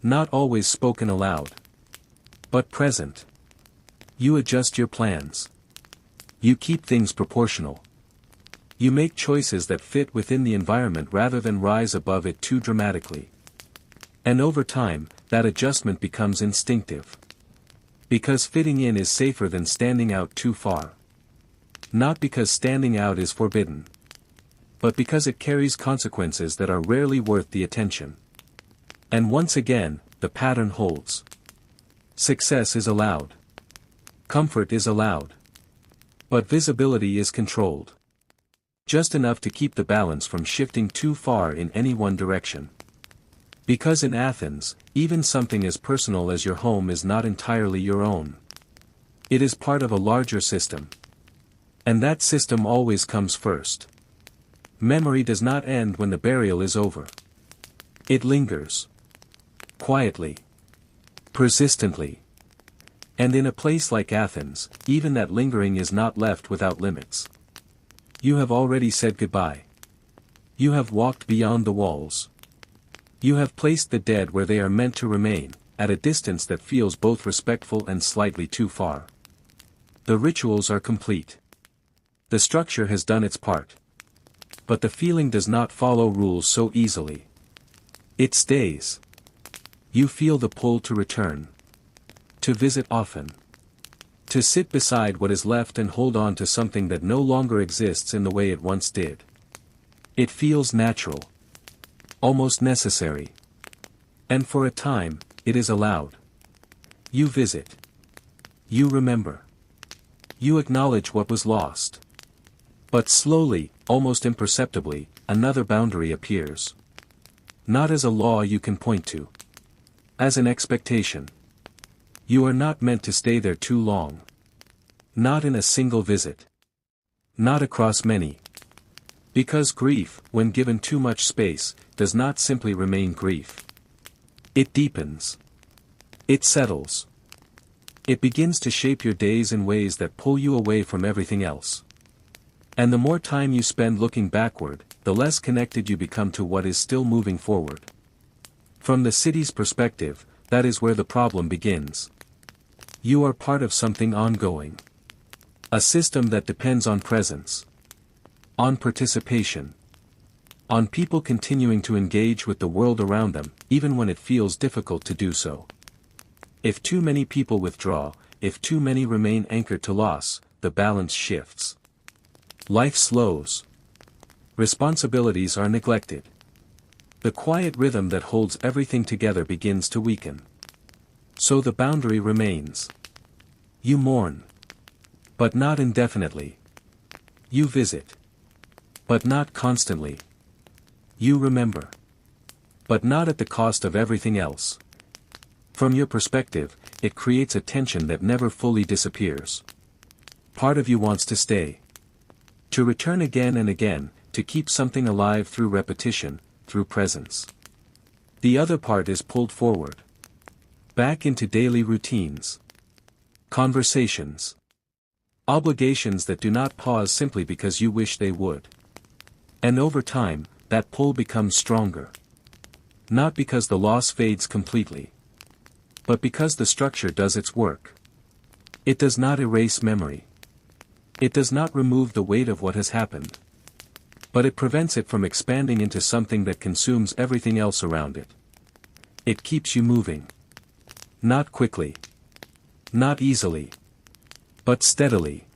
[SPEAKER 1] Not always spoken aloud. But present. You adjust your plans. You keep things proportional. You make choices that fit within the environment rather than rise above it too dramatically. And over time, that adjustment becomes instinctive. Because fitting in is safer than standing out too far. Not because standing out is forbidden. But because it carries consequences that are rarely worth the attention. And once again, the pattern holds. Success is allowed. Comfort is allowed. But visibility is controlled. Just enough to keep the balance from shifting too far in any one direction. Because in Athens, even something as personal as your home is not entirely your own. It is part of a larger system. And that system always comes first. Memory does not end when the burial is over. It lingers. Quietly. Persistently. And in a place like Athens, even that lingering is not left without limits. You have already said goodbye. You have walked beyond the walls. You have placed the dead where they are meant to remain, at a distance that feels both respectful and slightly too far. The rituals are complete. The structure has done its part. But the feeling does not follow rules so easily. It stays. You feel the pull to return. To visit often. To sit beside what is left and hold on to something that no longer exists in the way it once did. It feels natural. Almost necessary. And for a time, it is allowed. You visit. You remember. You acknowledge what was lost. But slowly, almost imperceptibly, another boundary appears. Not as a law you can point to. As an expectation. You are not meant to stay there too long. Not in a single visit. Not across many. Because grief, when given too much space, does not simply remain grief. It deepens. It settles. It begins to shape your days in ways that pull you away from everything else. And the more time you spend looking backward, the less connected you become to what is still moving forward. From the city's perspective, that is where the problem begins. You are part of something ongoing. A system that depends on presence. On participation. On people continuing to engage with the world around them, even when it feels difficult to do so. If too many people withdraw, if too many remain anchored to loss, the balance shifts. Life slows. Responsibilities are neglected. The quiet rhythm that holds everything together begins to weaken. So the boundary remains. You mourn. But not indefinitely. You visit. But not constantly. You remember. But not at the cost of everything else. From your perspective, it creates a tension that never fully disappears. Part of you wants to stay. To return again and again, to keep something alive through repetition, through presence. The other part is pulled forward. Back into daily routines. Conversations. Obligations that do not pause simply because you wish they would. And over time, that pull becomes stronger. Not because the loss fades completely. But because the structure does its work. It does not erase memory. It does not remove the weight of what has happened. But it prevents it from expanding into something that consumes everything else around it. It keeps you moving. Not quickly. Not easily. But steadily.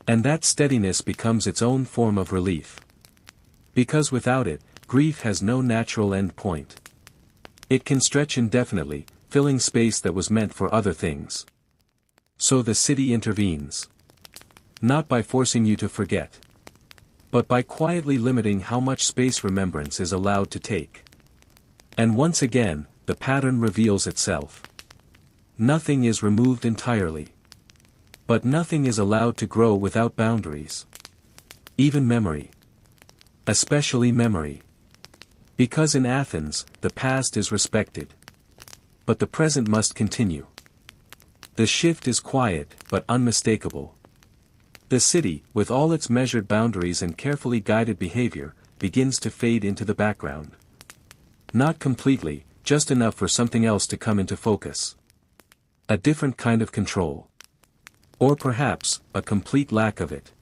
[SPEAKER 1] And that steadiness becomes its own form of relief. Because without it, grief has no natural end point. It can stretch indefinitely, filling space that was meant for other things. So the city intervenes. Not by forcing you to forget. But by quietly limiting how much space remembrance is allowed to take. And once again, the pattern reveals itself. Nothing is removed entirely. But nothing is allowed to grow without boundaries. Even memory. Especially memory. Because in Athens, the past is respected. But the present must continue. The shift is quiet, but unmistakable. The city, with all its measured boundaries and carefully guided behavior, begins to fade into the background. Not completely, just enough for something else to come into focus. A different kind of control. Or perhaps, a complete lack of it.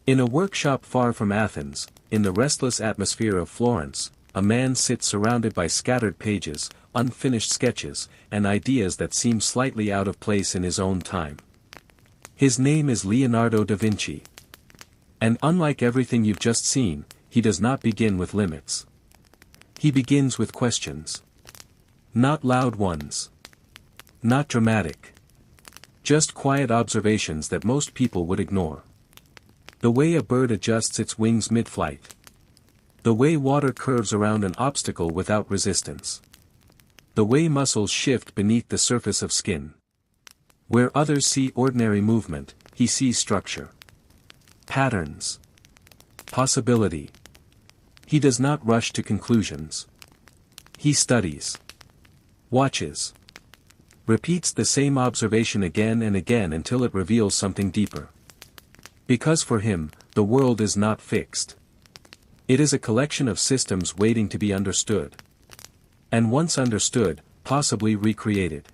[SPEAKER 1] In a workshop far from Athens, in the restless atmosphere of Florence, a man sits surrounded by scattered pages, unfinished sketches, and ideas that seem slightly out of place in his own time. His name is Leonardo da Vinci. And unlike everything you've just seen, he does not begin with limits. He begins with questions. Not loud ones. Not dramatic. Just quiet observations that most people would ignore. The way a bird adjusts its wings mid-flight. The way water curves around an obstacle without resistance. The way muscles shift beneath the surface of skin. Where others see ordinary movement, he sees structure. Patterns. Possibility. He does not rush to conclusions. He studies. Watches. Repeats the same observation again and again until it reveals something deeper. Because for him, the world is not fixed. It is a collection of systems waiting to be understood. And once understood, possibly recreated.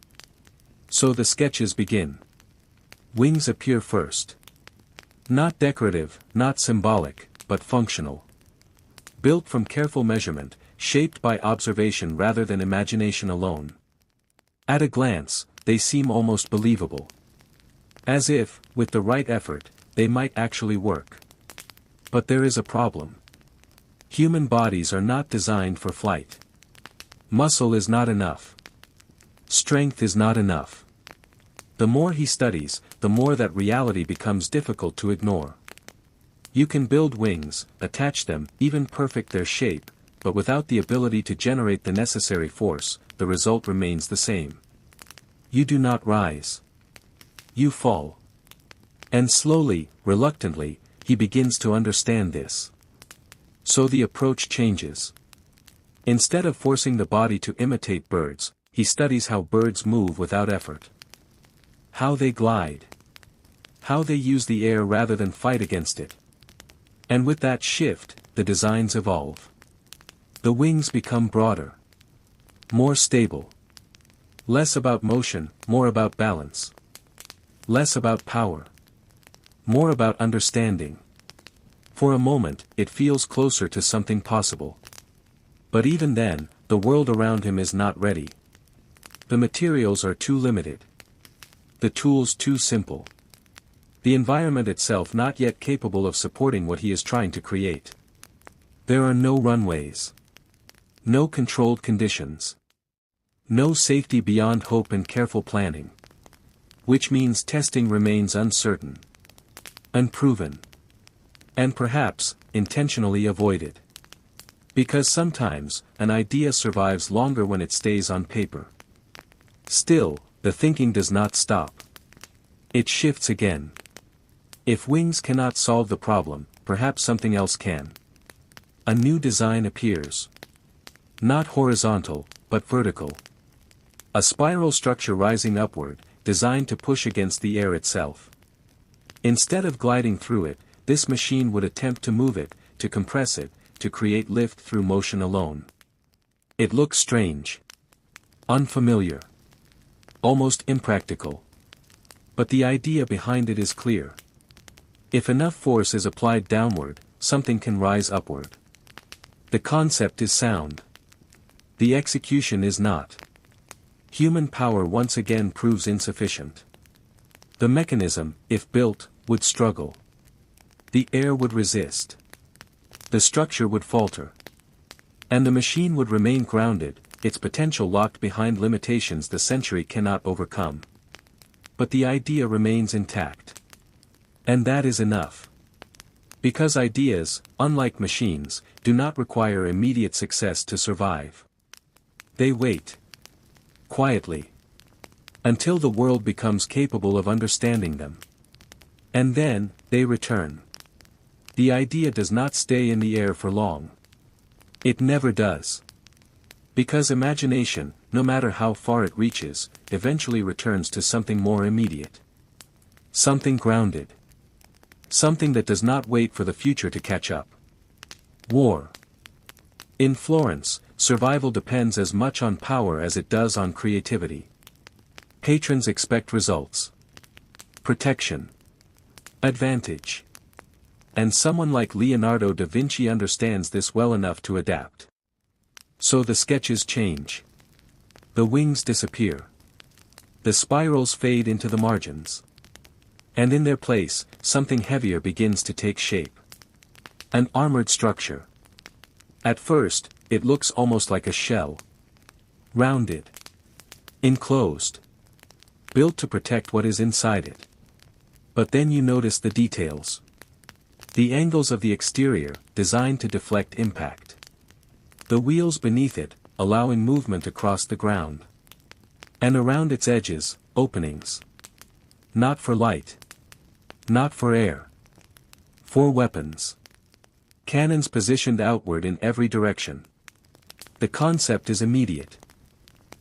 [SPEAKER 1] So the sketches begin. Wings appear first. Not decorative, not symbolic, but functional. Built from careful measurement, shaped by observation rather than imagination alone. At a glance, they seem almost believable. As if, with the right effort, they might actually work. But there is a problem. Human bodies are not designed for flight. Muscle is not enough. Strength is not enough. The more he studies, the more that reality becomes difficult to ignore. You can build wings, attach them, even perfect their shape, but without the ability to generate the necessary force, the result remains the same. You do not rise. You fall. And slowly, reluctantly, he begins to understand this. So the approach changes. Instead of forcing the body to imitate birds, he studies how birds move without effort. How they glide. How they use the air rather than fight against it. And with that shift, the designs evolve. The wings become broader. More stable. Less about motion, more about balance. Less about power. More about understanding. For a moment, it feels closer to something possible. But even then, the world around him is not ready. The materials are too limited. The tools too simple. The environment itself not yet capable of supporting what he is trying to create. There are no runways. No controlled conditions. No safety beyond hope and careful planning. Which means testing remains uncertain. Unproven. And perhaps, intentionally avoided. Because sometimes, an idea survives longer when it stays on paper. Still, the thinking does not stop. It shifts again. If wings cannot solve the problem, perhaps something else can. A new design appears. Not horizontal, but vertical. A spiral structure rising upward, designed to push against the air itself. Instead of gliding through it, this machine would attempt to move it, to compress it, to create lift through motion alone. It looks strange. Unfamiliar. Almost impractical. But the idea behind it is clear. If enough force is applied downward, something can rise upward. The concept is sound. The execution is not. Human power once again proves insufficient. The mechanism, if built, would struggle. The air would resist. The structure would falter. And the machine would remain grounded, its potential locked behind limitations the century cannot overcome. But the idea remains intact. And that is enough. Because ideas, unlike machines, do not require immediate success to survive. They wait. Quietly. Until the world becomes capable of understanding them. And then, they return. The idea does not stay in the air for long. It never does. Because imagination, no matter how far it reaches, eventually returns to something more immediate. Something grounded. Something that does not wait for the future to catch up. War. In Florence, survival depends as much on power as it does on creativity. Patrons expect results. Protection. Advantage. And someone like Leonardo da Vinci understands this well enough to adapt. So the sketches change. The wings disappear. The spirals fade into the margins. And in their place, something heavier begins to take shape. An armored structure. At first, it looks almost like a shell. Rounded. Enclosed. Built to protect what is inside it. But then you notice the details. The angles of the exterior, designed to deflect impact. The wheels beneath it, allowing movement across the ground. And around its edges, openings. Not for light. Not for air. For weapons. Cannons positioned outward in every direction. The concept is immediate.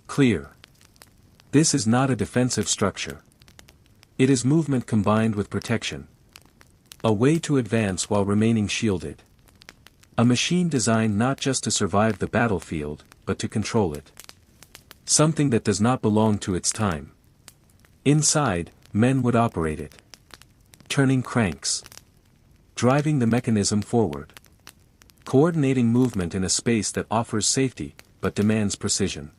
[SPEAKER 1] Clear. This is not a defensive structure. It is movement combined with protection. A way to advance while remaining shielded. A machine designed not just to survive the battlefield, but to control it. Something that does not belong to its time. Inside, men would operate it. Turning cranks. Driving the mechanism forward. Coordinating movement in a space that offers safety, but demands precision.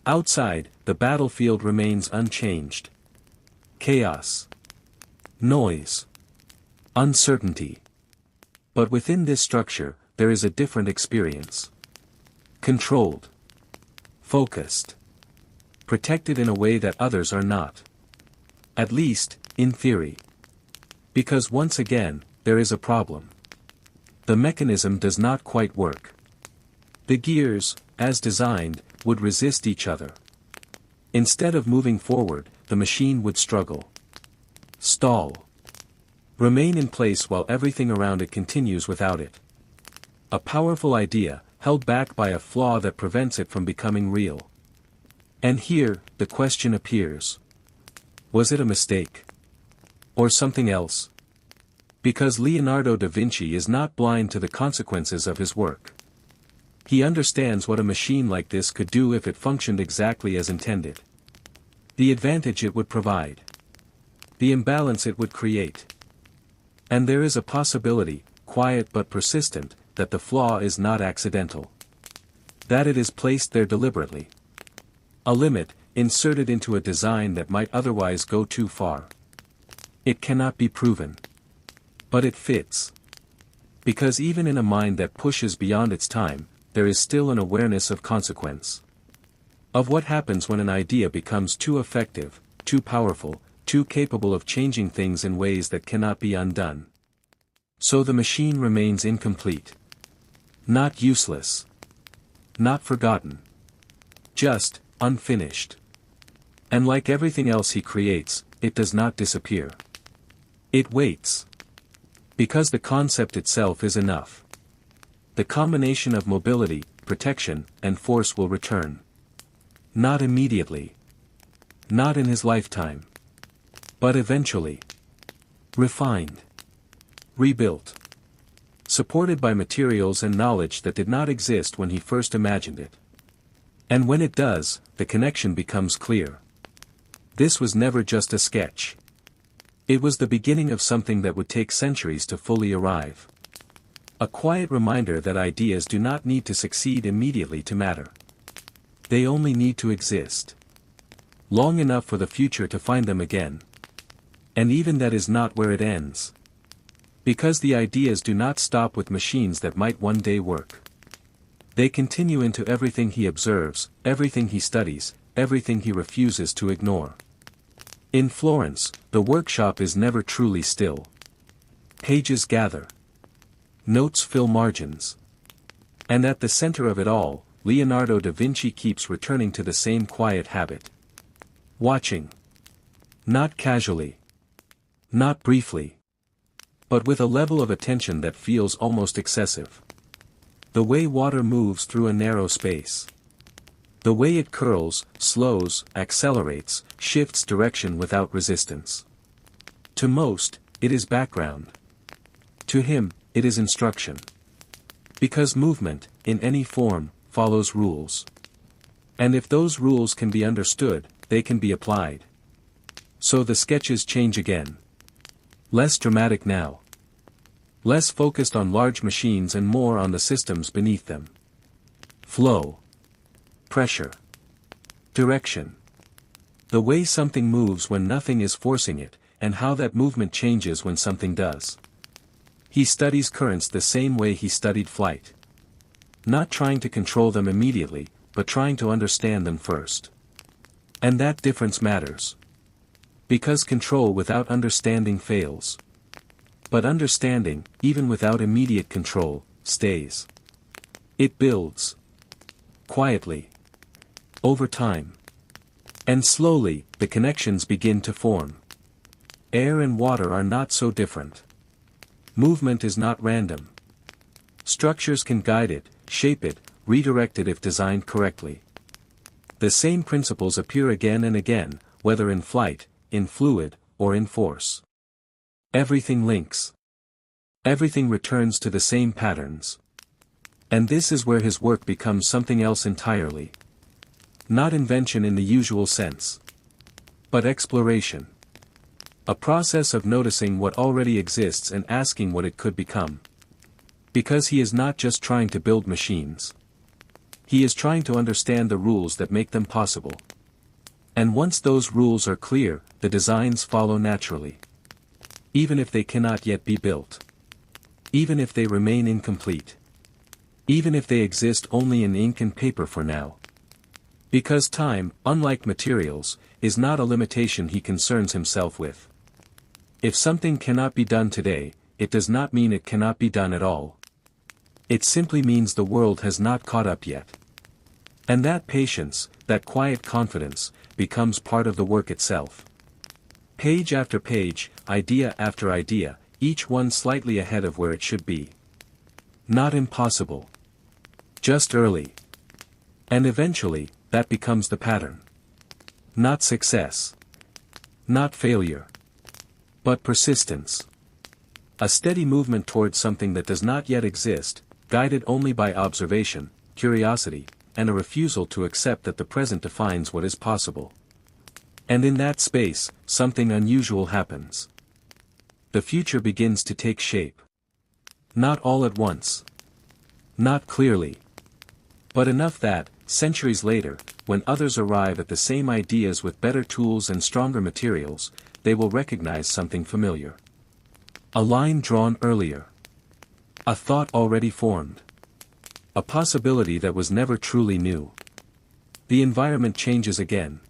[SPEAKER 1] Outside, the battlefield remains unchanged. Chaos. Noise. Uncertainty. But within this structure, there is a different experience. Controlled. Focused. Protected in a way that others are not. At least, in theory. Because once again, there is a problem. The mechanism does not quite work. The gears, as designed, would resist each other. Instead of moving forward, the machine would struggle. Stall. Remain in place while everything around it continues without it. A powerful idea, held back by a flaw that prevents it from becoming real. And here, the question appears. Was it a mistake? Or something else? Because Leonardo da Vinci is not blind to the consequences of his work. He understands what a machine like this could do if it functioned exactly as intended. The advantage it would provide. The imbalance it would create. And there is a possibility, quiet but persistent, that the flaw is not accidental. That it is placed there deliberately. A limit, inserted into a design that might otherwise go too far. It cannot be proven. But it fits. Because even in a mind that pushes beyond its time, there is still an awareness of consequence. Of what happens when an idea becomes too effective, too powerful, too capable of changing things in ways that cannot be undone. So the machine remains incomplete. Not useless. Not forgotten. Just, unfinished. And like everything else he creates, it does not disappear. It waits. Because the concept itself is enough. The combination of mobility, protection, and force will return. Not immediately. Not in his lifetime. But eventually. Refined. Rebuilt. Supported by materials and knowledge that did not exist when he first imagined it. And when it does, the connection becomes clear. This was never just a sketch. It was the beginning of something that would take centuries to fully arrive. A quiet reminder that ideas do not need to succeed immediately to matter. They only need to exist. Long enough for the future to find them again. And even that is not where it ends. Because the ideas do not stop with machines that might one day work. They continue into everything he observes, everything he studies, everything he refuses to ignore. In Florence, the workshop is never truly still. Pages gather. Notes fill margins. And at the center of it all, Leonardo da Vinci keeps returning to the same quiet habit. Watching. Not casually. Not briefly. But with a level of attention that feels almost excessive. The way water moves through a narrow space. The way it curls, slows, accelerates, shifts direction without resistance. To most, it is background. To him, it is instruction. Because movement, in any form, follows rules. And if those rules can be understood, they can be applied. So the sketches change again. Less dramatic now. Less focused on large machines and more on the systems beneath them. Flow. Pressure. Direction. The way something moves when nothing is forcing it, and how that movement changes when something does. He studies currents the same way he studied flight. Not trying to control them immediately, but trying to understand them first. And that difference matters. Because control without understanding fails. But understanding, even without immediate control, stays. It builds. Quietly. Over time. And slowly, the connections begin to form. Air and water are not so different. Movement is not random. Structures can guide it, shape it, redirect it if designed correctly. The same principles appear again and again, whether in flight, in fluid, or in force. Everything links. Everything returns to the same patterns. And this is where his work becomes something else entirely. Not invention in the usual sense, but exploration. A process of noticing what already exists and asking what it could become. Because he is not just trying to build machines. He is trying to understand the rules that make them possible. And once those rules are clear, the designs follow naturally. Even if they cannot yet be built. Even if they remain incomplete. Even if they exist only in ink and paper for now. Because time, unlike materials, is not a limitation he concerns himself with. If something cannot be done today, it does not mean it cannot be done at all. It simply means the world has not caught up yet. And that patience, that quiet confidence, becomes part of the work itself. Page after page, idea after idea, each one slightly ahead of where it should be. Not impossible. Just early. And eventually, that becomes the pattern. Not success. Not failure. But persistence. A steady movement towards something that does not yet exist, guided only by observation, curiosity, and a refusal to accept that the present defines what is possible. And in that space, something unusual happens. The future begins to take shape. Not all at once. Not clearly. But enough that, centuries later, when others arrive at the same ideas with better tools and stronger materials, they will recognize something familiar. A line drawn earlier. A thought already formed. A possibility that was never truly new. The environment changes again.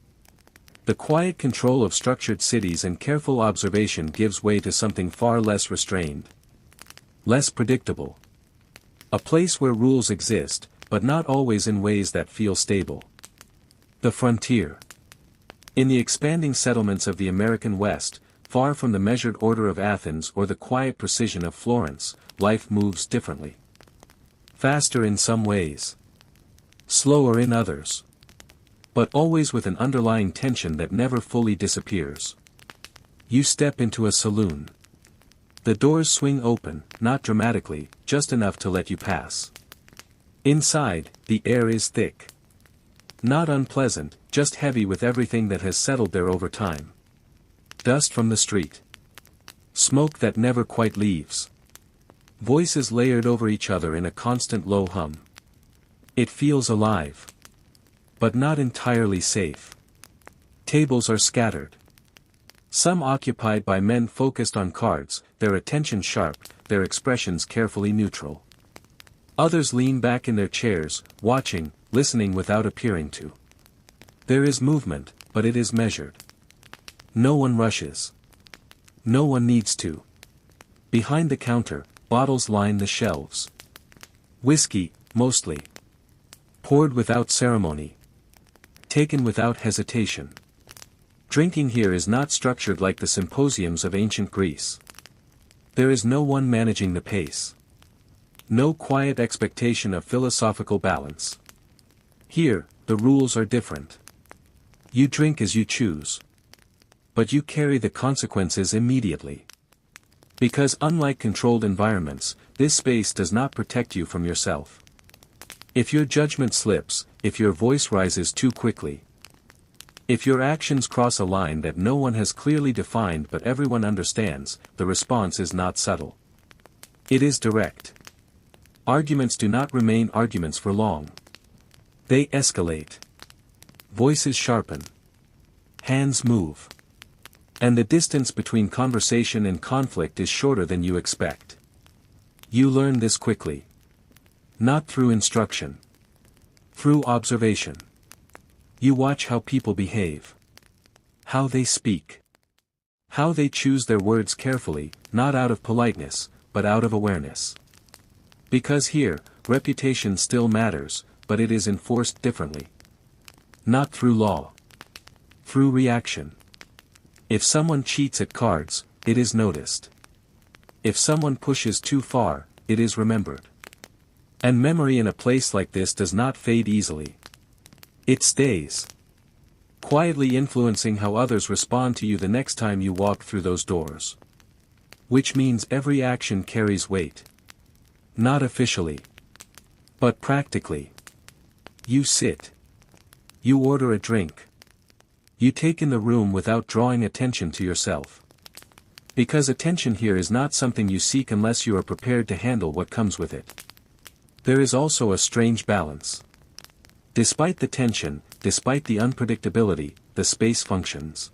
[SPEAKER 1] The quiet control of structured cities and careful observation gives way to something far less restrained. Less predictable. A place where rules exist, but not always in ways that feel stable. The frontier. In the expanding settlements of the American West, far from the measured order of Athens or the quiet precision of Florence, life moves differently. Faster in some ways. Slower in others. But always with an underlying tension that never fully disappears. You step into a saloon. The doors swing open, not dramatically, just enough to let you pass. Inside, the air is thick. Not unpleasant, just heavy with everything that has settled there over time. Dust from the street. Smoke that never quite leaves. Voices layered over each other in a constant low hum. It feels alive. But not entirely safe. Tables are scattered. Some occupied by men focused on cards, their attention sharp, their expressions carefully neutral. Others lean back in their chairs, watching, listening without appearing to. There is movement, but it is measured. No one rushes. No one needs to. Behind the counter, bottles line the shelves. Whiskey, mostly. Poured without ceremony. Taken without hesitation. Drinking here is not structured like the symposiums of ancient Greece. There is no one managing the pace. No quiet expectation of philosophical balance. Here, the rules are different. You drink as you choose. But you carry the consequences immediately. Because unlike controlled environments, this space does not protect you from yourself. If your judgment slips, if your voice rises too quickly, if your actions cross a line that no one has clearly defined but everyone understands, the response is not subtle. It is direct. Arguments do not remain arguments for long. They escalate. Voices sharpen. Hands move. And the distance between conversation and conflict is shorter than you expect. You learn this quickly. Not through instruction. Through observation. You watch how people behave. How they speak. How they choose their words carefully, not out of politeness, but out of awareness. Because here, reputation still matters, but it is enforced differently. Not through law. Through reaction. If someone cheats at cards, it is noticed. If someone pushes too far, it is remembered. And memory in a place like this does not fade easily. It stays. Quietly influencing how others respond to you the next time you walk through those doors. Which means every action carries weight. Not officially. But practically, you sit. You order a drink. You take in the room without drawing attention to yourself. Because attention here is not something you seek unless you are prepared to handle what comes with it. There is also a strange balance. Despite the tension, despite the unpredictability, the space functions.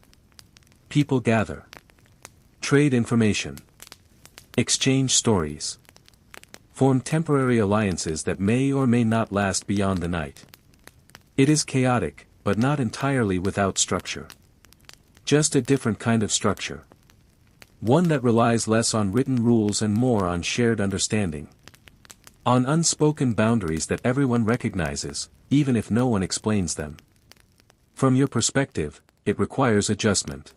[SPEAKER 1] People gather. Trade information. Exchange stories. Form temporary alliances that may or may not last beyond the night. It is chaotic, but not entirely without structure. Just a different kind of structure. One that relies less on written rules and more on shared understanding. On unspoken boundaries that everyone recognizes, even if no one explains them. From your perspective, it requires adjustment.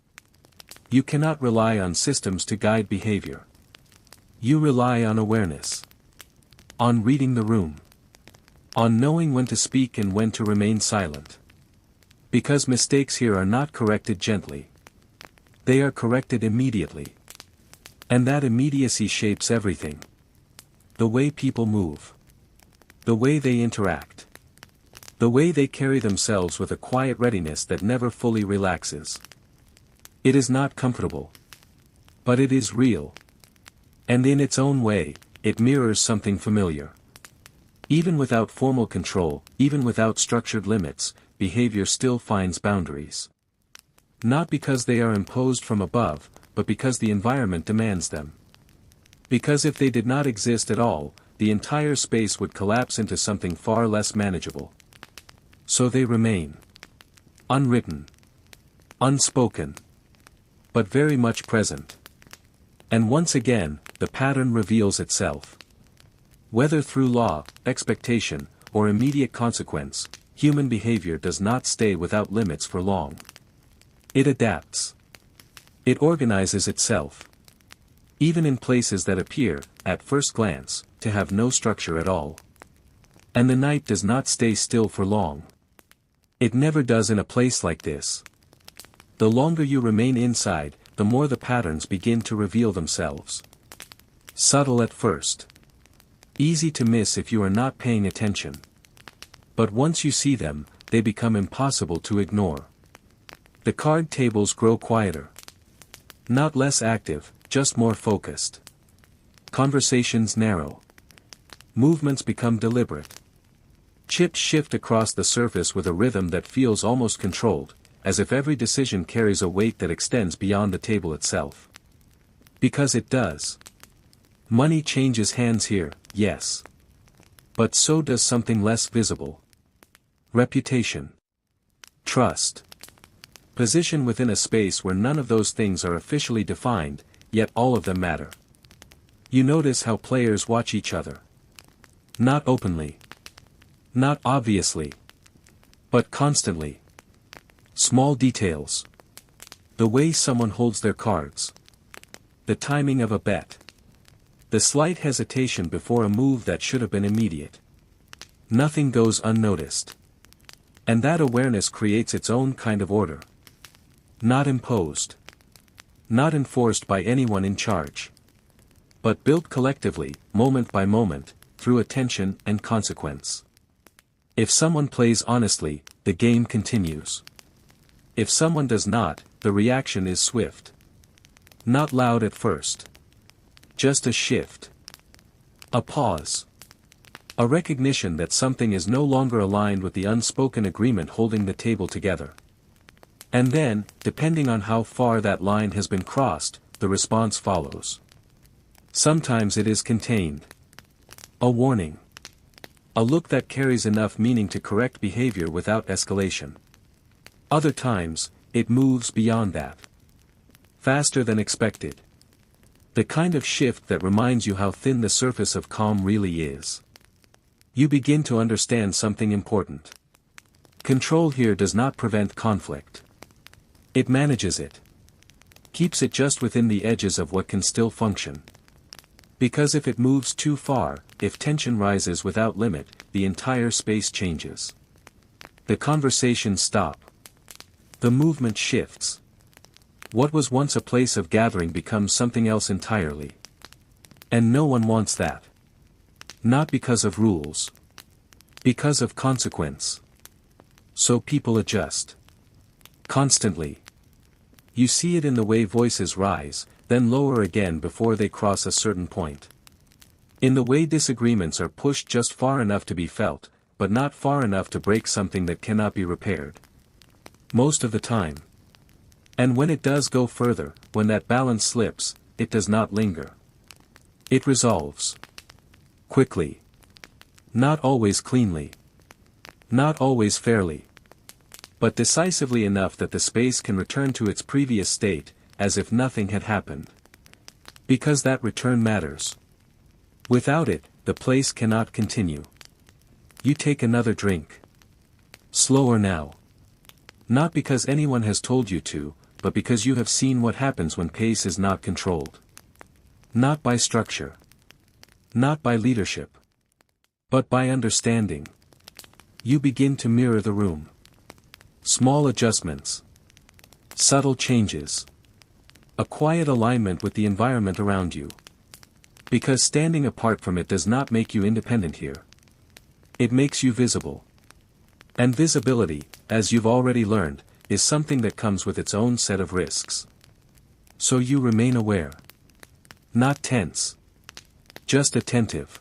[SPEAKER 1] You cannot rely on systems to guide behavior. You rely on awareness. On reading the room. On knowing when to speak and when to remain silent. Because mistakes here are not corrected gently. They are corrected immediately. And that immediacy shapes everything. The way people move. The way they interact. The way they carry themselves with a quiet readiness that never fully relaxes. It is not comfortable. But it is real. And in its own way, it mirrors something familiar. Even without formal control, even without structured limits, behavior still finds boundaries. Not because they are imposed from above, but because the environment demands them. Because if they did not exist at all, the entire space would collapse into something far less manageable. So they remain. Unwritten. Unspoken. But very much present. And once again, the pattern reveals itself. Whether through law, expectation, or immediate consequence, human behavior does not stay without limits for long. It adapts. It organizes itself. Even in places that appear, at first glance, to have no structure at all. And the night does not stay still for long. It never does in a place like this. The longer you remain inside, the more the patterns begin to reveal themselves. Subtle at first. Easy to miss if you are not paying attention. But once you see them, they become impossible to ignore. The card tables grow quieter. Not less active, just more focused. Conversations narrow. Movements become deliberate. Chips shift across the surface with a rhythm that feels almost controlled, as if every decision carries a weight that extends beyond the table itself. Because it does. Money changes hands here, yes. But so does something less visible. Reputation. Trust. Position within a space where none of those things are officially defined, yet all of them matter. You notice how players watch each other. Not openly. Not obviously. But constantly. Small details. The way someone holds their cards. The timing of a bet. The slight hesitation before a move that should have been immediate. Nothing goes unnoticed. And that awareness creates its own kind of order. Not imposed. Not enforced by anyone in charge. But built collectively, moment by moment, through attention and consequence. If someone plays honestly, the game continues. If someone does not, the reaction is swift. Not loud at first. Just a shift. A pause. A recognition that something is no longer aligned with the unspoken agreement holding the table together. And then, depending on how far that line has been crossed, the response follows. Sometimes it is contained. A warning. A look that carries enough meaning to correct behavior without escalation. Other times, it moves beyond that. Faster than expected. The kind of shift that reminds you how thin the surface of calm really is. You begin to understand something important. Control here does not prevent conflict. It manages it. Keeps it just within the edges of what can still function. Because if it moves too far, if tension rises without limit, the entire space changes. The conversations stop. The movement shifts. What was once a place of gathering becomes something else entirely. And no one wants that. Not because of rules. Because of consequence. So people adjust. Constantly. You see it in the way voices rise, then lower again before they cross a certain point. In the way disagreements are pushed just far enough to be felt, but not far enough to break something that cannot be repaired. Most of the time. And when it does go further, when that balance slips, it does not linger. It resolves. Quickly. Not always cleanly. Not always fairly. But decisively enough that the space can return to its previous state, as if nothing had happened. Because that return matters. Without it, the place cannot continue. You take another drink. Slower now. Not because anyone has told you to, but because you have seen what happens when pace is not controlled. Not by structure. Not by leadership. But by understanding. You begin to mirror the room. Small adjustments. Subtle changes. A quiet alignment with the environment around you. Because standing apart from it does not make you independent here. It makes you visible. And visibility, as you've already learned, is something that comes with its own set of risks. So you remain aware. Not tense. Just attentive.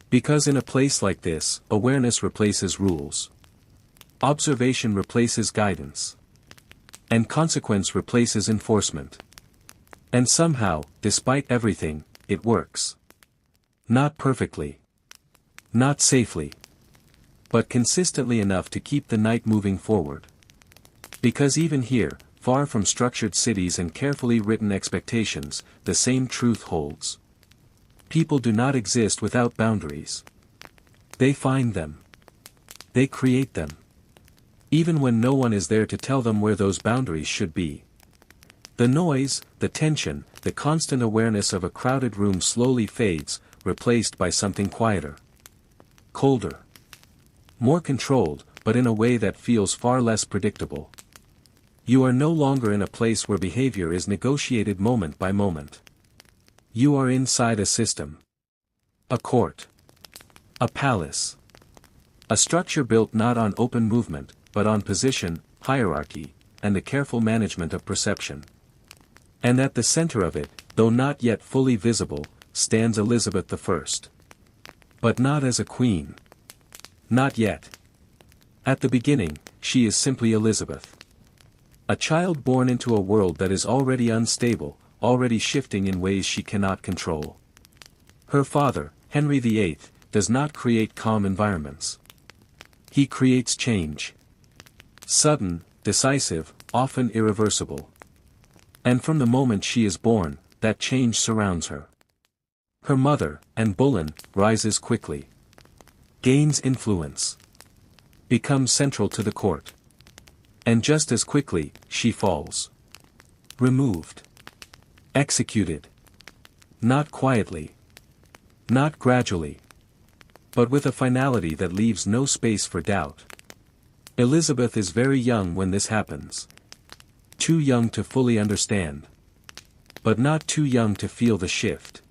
[SPEAKER 1] Because in a place like this, awareness replaces rules. Observation replaces guidance. And consequence replaces enforcement. And somehow, despite everything, it works. Not perfectly. Not safely. But consistently enough to keep the night moving forward. Because even here, far from structured cities and carefully written expectations, the same truth holds. People do not exist without boundaries. They find them. They create them. Even when no one is there to tell them where those boundaries should be. The noise, the tension, the constant awareness of a crowded room slowly fades, replaced by something quieter. Colder. More controlled, but in a way that feels far less predictable. You are no longer in a place where behavior is negotiated moment by moment. You are inside a system. A court. A palace. A structure built not on open movement, but on position, hierarchy, and the careful management of perception. And at the center of it, though not yet fully visible, stands Elizabeth I. But not as a queen. Not yet. At the beginning, she is simply Elizabeth. A child born into a world that is already unstable, already shifting in ways she cannot control. Her father, Henry VIII, does not create calm environments. He creates change. Sudden, decisive, often irreversible. And from the moment she is born, that change surrounds her. Her mother, Anne Boleyn, rises quickly. Gains influence. Becomes central to the court. And just as quickly, she falls. Removed. Executed. Not quietly. Not gradually. But with a finality that leaves no space for doubt. Elizabeth is very young when this happens. Too young to fully understand. But not too young to feel the shift.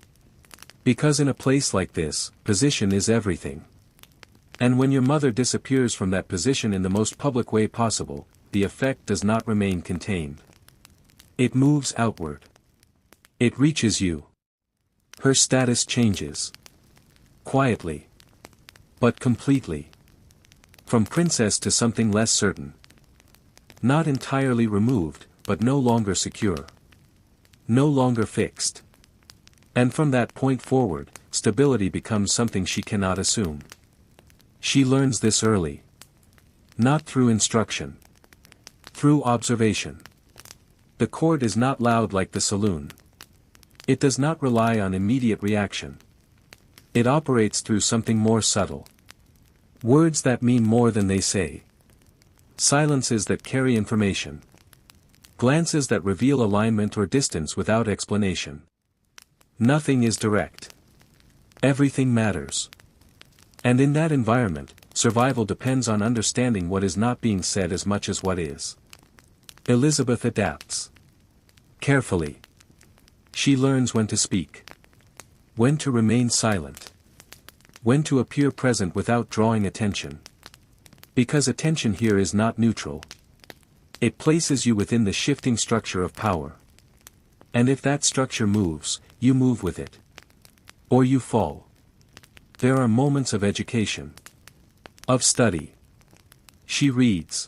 [SPEAKER 1] Because in a place like this, position is everything. And when your mother disappears from that position in the most public way possible, the effect does not remain contained. It moves outward. It reaches you. Her status changes. Quietly. But completely. From princess to something less certain. Not entirely removed, but no longer secure. No longer fixed. And from that point forward, stability becomes something she cannot assume. She learns this early. Not through instruction. Through observation. The court is not loud like the saloon. It does not rely on immediate reaction. It operates through something more subtle. Words that mean more than they say. Silences that carry information. Glances that reveal alignment or distance without explanation. Nothing is direct. Everything matters. And in that environment, survival depends on understanding what is not being said as much as what is. Elizabeth adapts. Carefully. She learns when to speak. When to remain silent. When to appear present without drawing attention. Because attention here is not neutral. It places you within the shifting structure of power. And if that structure moves, you move with it. Or you fall. There are moments of education. Of study. She reads.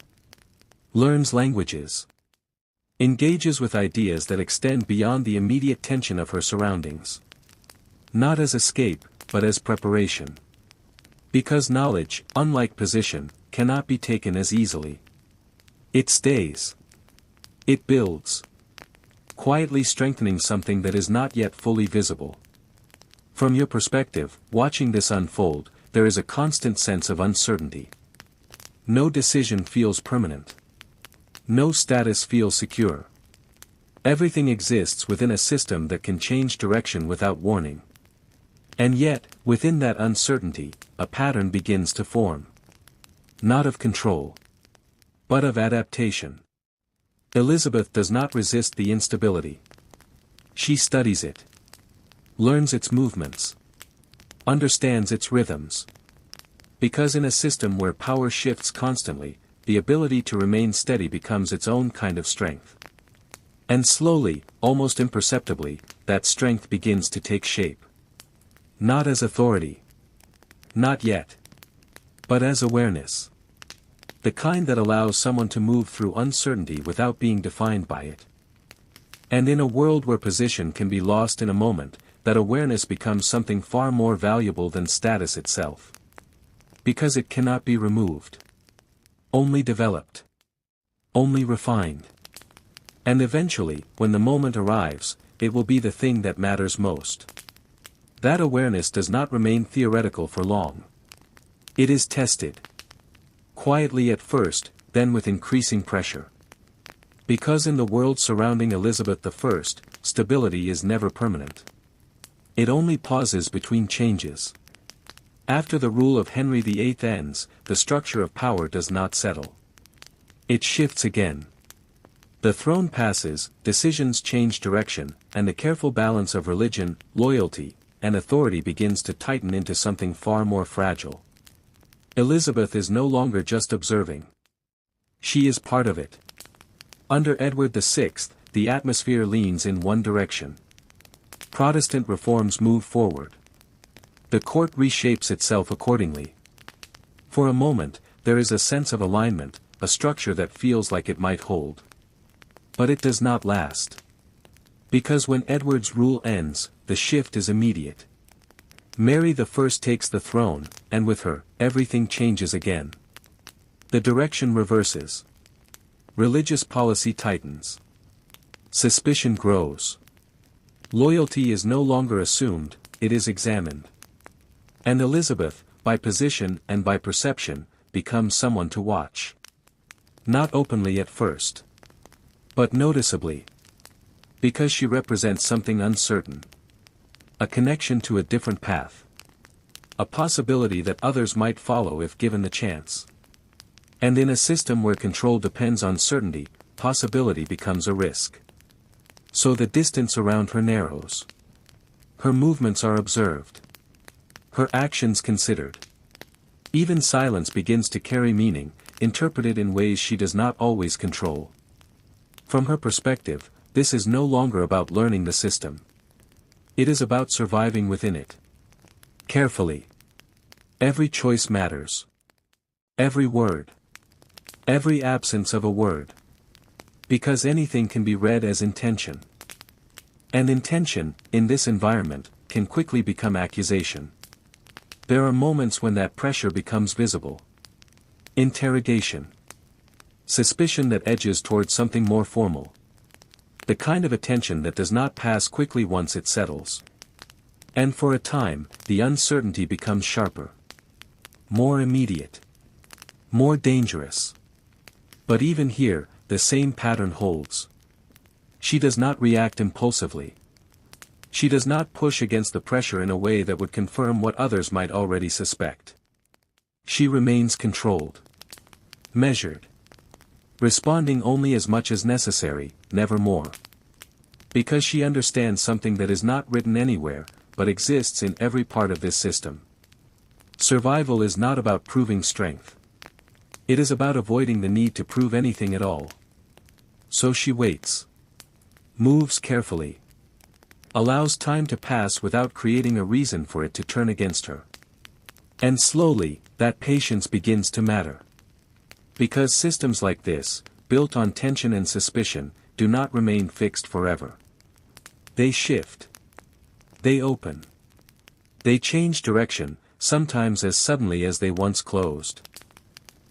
[SPEAKER 1] Learns languages. Engages with ideas that extend beyond the immediate tension of her surroundings. Not as escape, but as preparation. Because knowledge, unlike position, cannot be taken as easily. It stays. It builds. Quietly strengthening something that is not yet fully visible. From your perspective, watching this unfold, there is a constant sense of uncertainty. No decision feels permanent. No status feels secure. Everything exists within a system that can change direction without warning. And yet, within that uncertainty, a pattern begins to form. Not of control, but of adaptation. Elizabeth does not resist the instability. She studies it. Learns its movements. Understands its rhythms. Because in a system where power shifts constantly, the ability to remain steady becomes its own kind of strength. And slowly, almost imperceptibly, that strength begins to take shape. Not as authority. Not yet. But as awareness. The kind that allows someone to move through uncertainty without being defined by it. And in a world where position can be lost in a moment, that awareness becomes something far more valuable than status itself. Because it cannot be removed. Only developed. Only refined. And eventually, when the moment arrives, it will be the thing that matters most. That awareness does not remain theoretical for long. It is tested. Quietly at first, then with increasing pressure. Because in the world surrounding Elizabeth I, stability is never permanent. It only pauses between changes. After the rule of Henry VIII ends, the structure of power does not settle. It shifts again. The throne passes, decisions change direction, and the careful balance of religion, loyalty, and authority begins to tighten into something far more fragile. Elizabeth is no longer just observing. She is part of it. Under Edward VI, the atmosphere leans in one direction. Protestant reforms move forward. The court reshapes itself accordingly. For a moment, there is a sense of alignment, a structure that feels like it might hold. But it does not last. Because when Edward's rule ends, the shift is immediate. Mary I takes the throne, and with her, everything changes again. The direction reverses. Religious policy tightens. Suspicion grows. Loyalty is no longer assumed, it is examined. And Elizabeth, by position and by perception, becomes someone to watch. Not openly at first. But noticeably. Because she represents something uncertain. A connection to a different path. A possibility that others might follow if given the chance. And in a system where control depends on certainty, possibility becomes a risk. So the distance around her narrows. Her movements are observed. Her actions considered. Even silence begins to carry meaning, interpreted in ways she does not always control. From her perspective, this is no longer about learning the system. It is about surviving within it. Carefully. Every choice matters. Every word. Every absence of a word. Because anything can be read as intention. And intention, in this environment, can quickly become accusation. There are moments when that pressure becomes visible. Interrogation. Suspicion that edges towards something more formal. The kind of attention that does not pass quickly once it settles. And for a time, the uncertainty becomes sharper. More immediate. More dangerous. But even here, the same pattern holds. She does not react impulsively. She does not push against the pressure in a way that would confirm what others might already suspect. She remains controlled. Measured. Responding only as much as necessary, never more. Because she understands something that is not written anywhere, but exists in every part of this system. Survival is not about proving strength. It is about avoiding the need to prove anything at all. So she waits. Moves carefully. Allows time to pass without creating a reason for it to turn against her. And slowly, that patience begins to matter. Because systems like this, built on tension and suspicion, do not remain fixed forever. They shift. They open. They change direction, sometimes as suddenly as they once closed.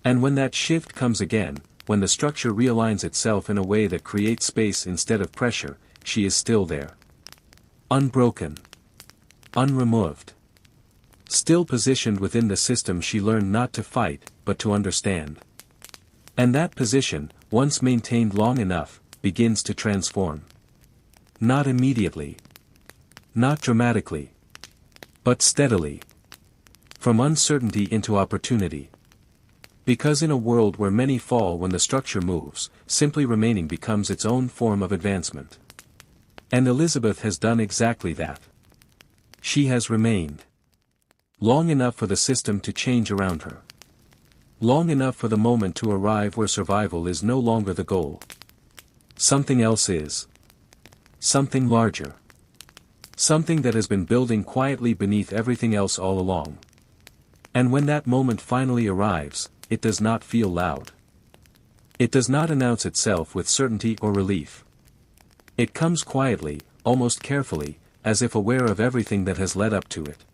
[SPEAKER 1] And when that shift comes again, when the structure realigns itself in a way that creates space instead of pressure, she is still there. Unbroken. Unremoved. Still positioned within the system she learned not to fight, but to understand. And that position, once maintained long enough, begins to transform. Not immediately. Not dramatically. But steadily. From uncertainty into opportunity. Because in a world where many fall when the structure moves, simply remaining becomes its own form of advancement. And Elizabeth has done exactly that. She has remained. Long enough for the system to change around her. Long enough for the moment to arrive where survival is no longer the goal. Something else is. Something larger. Something that has been building quietly beneath everything else all along. And when that moment finally arrives, it does not feel loud. It does not announce itself with certainty or relief. It comes quietly, almost carefully, as if aware of everything that has led up to it.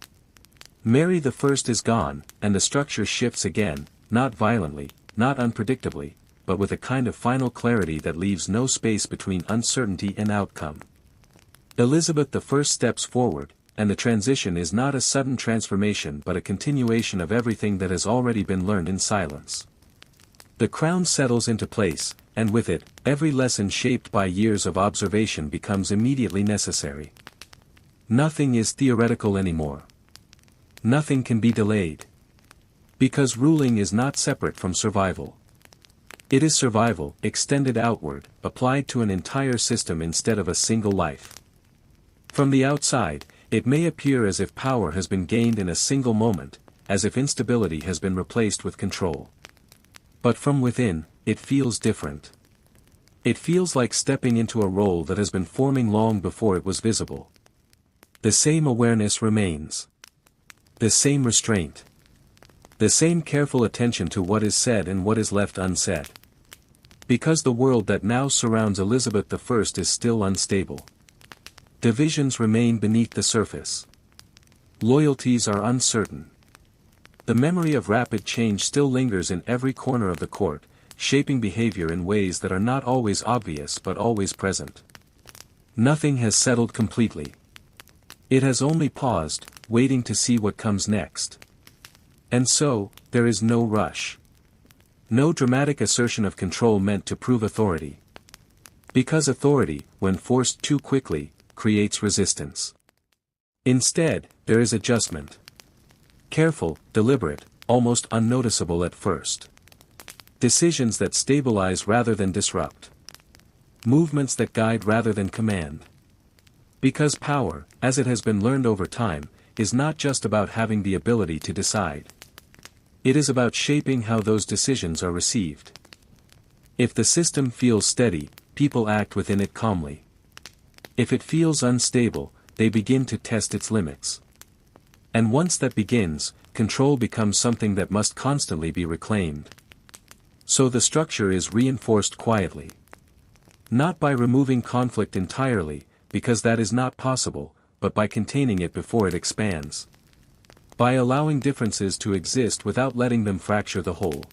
[SPEAKER 1] Mary the First is gone, and the structure shifts again, not violently, not unpredictably, but with a kind of final clarity that leaves no space between uncertainty and outcome. Elizabeth the First steps forward, and the transition is not a sudden transformation but a continuation of everything that has already been learned in silence. The crown settles into place, and with it, every lesson shaped by years of observation becomes immediately necessary. Nothing is theoretical anymore. Nothing can be delayed. Because ruling is not separate from survival. It is survival, extended outward, applied to an entire system instead of a single life. From the outside, it may appear as if power has been gained in a single moment, as if instability has been replaced with control. But from within, it feels different. It feels like stepping into a role that has been forming long before it was visible. The same awareness remains. The same restraint. The same careful attention to what is said and what is left unsaid. Because the world that now surrounds Elizabeth I is still unstable. Divisions remain beneath the surface. Loyalties are uncertain. The memory of rapid change still lingers in every corner of the court, shaping behavior in ways that are not always obvious but always present. Nothing has settled completely. It has only paused, waiting to see what comes next. And so, there is no rush. No dramatic assertion of control meant to prove authority. Because authority, when forced too quickly, creates resistance. Instead, there is adjustment. Careful, deliberate, almost unnoticeable at first. Decisions that stabilize rather than disrupt. Movements that guide rather than command. Because power, as it has been learned over time, is not just about having the ability to decide. It is about shaping how those decisions are received. If the system feels steady, people act within it calmly. If it feels unstable, they begin to test its limits. And once that begins, control becomes something that must constantly be reclaimed. So the structure is reinforced quietly. Not by removing conflict entirely, because that is not possible, but by containing it before it expands. By allowing differences to exist without letting them fracture the whole.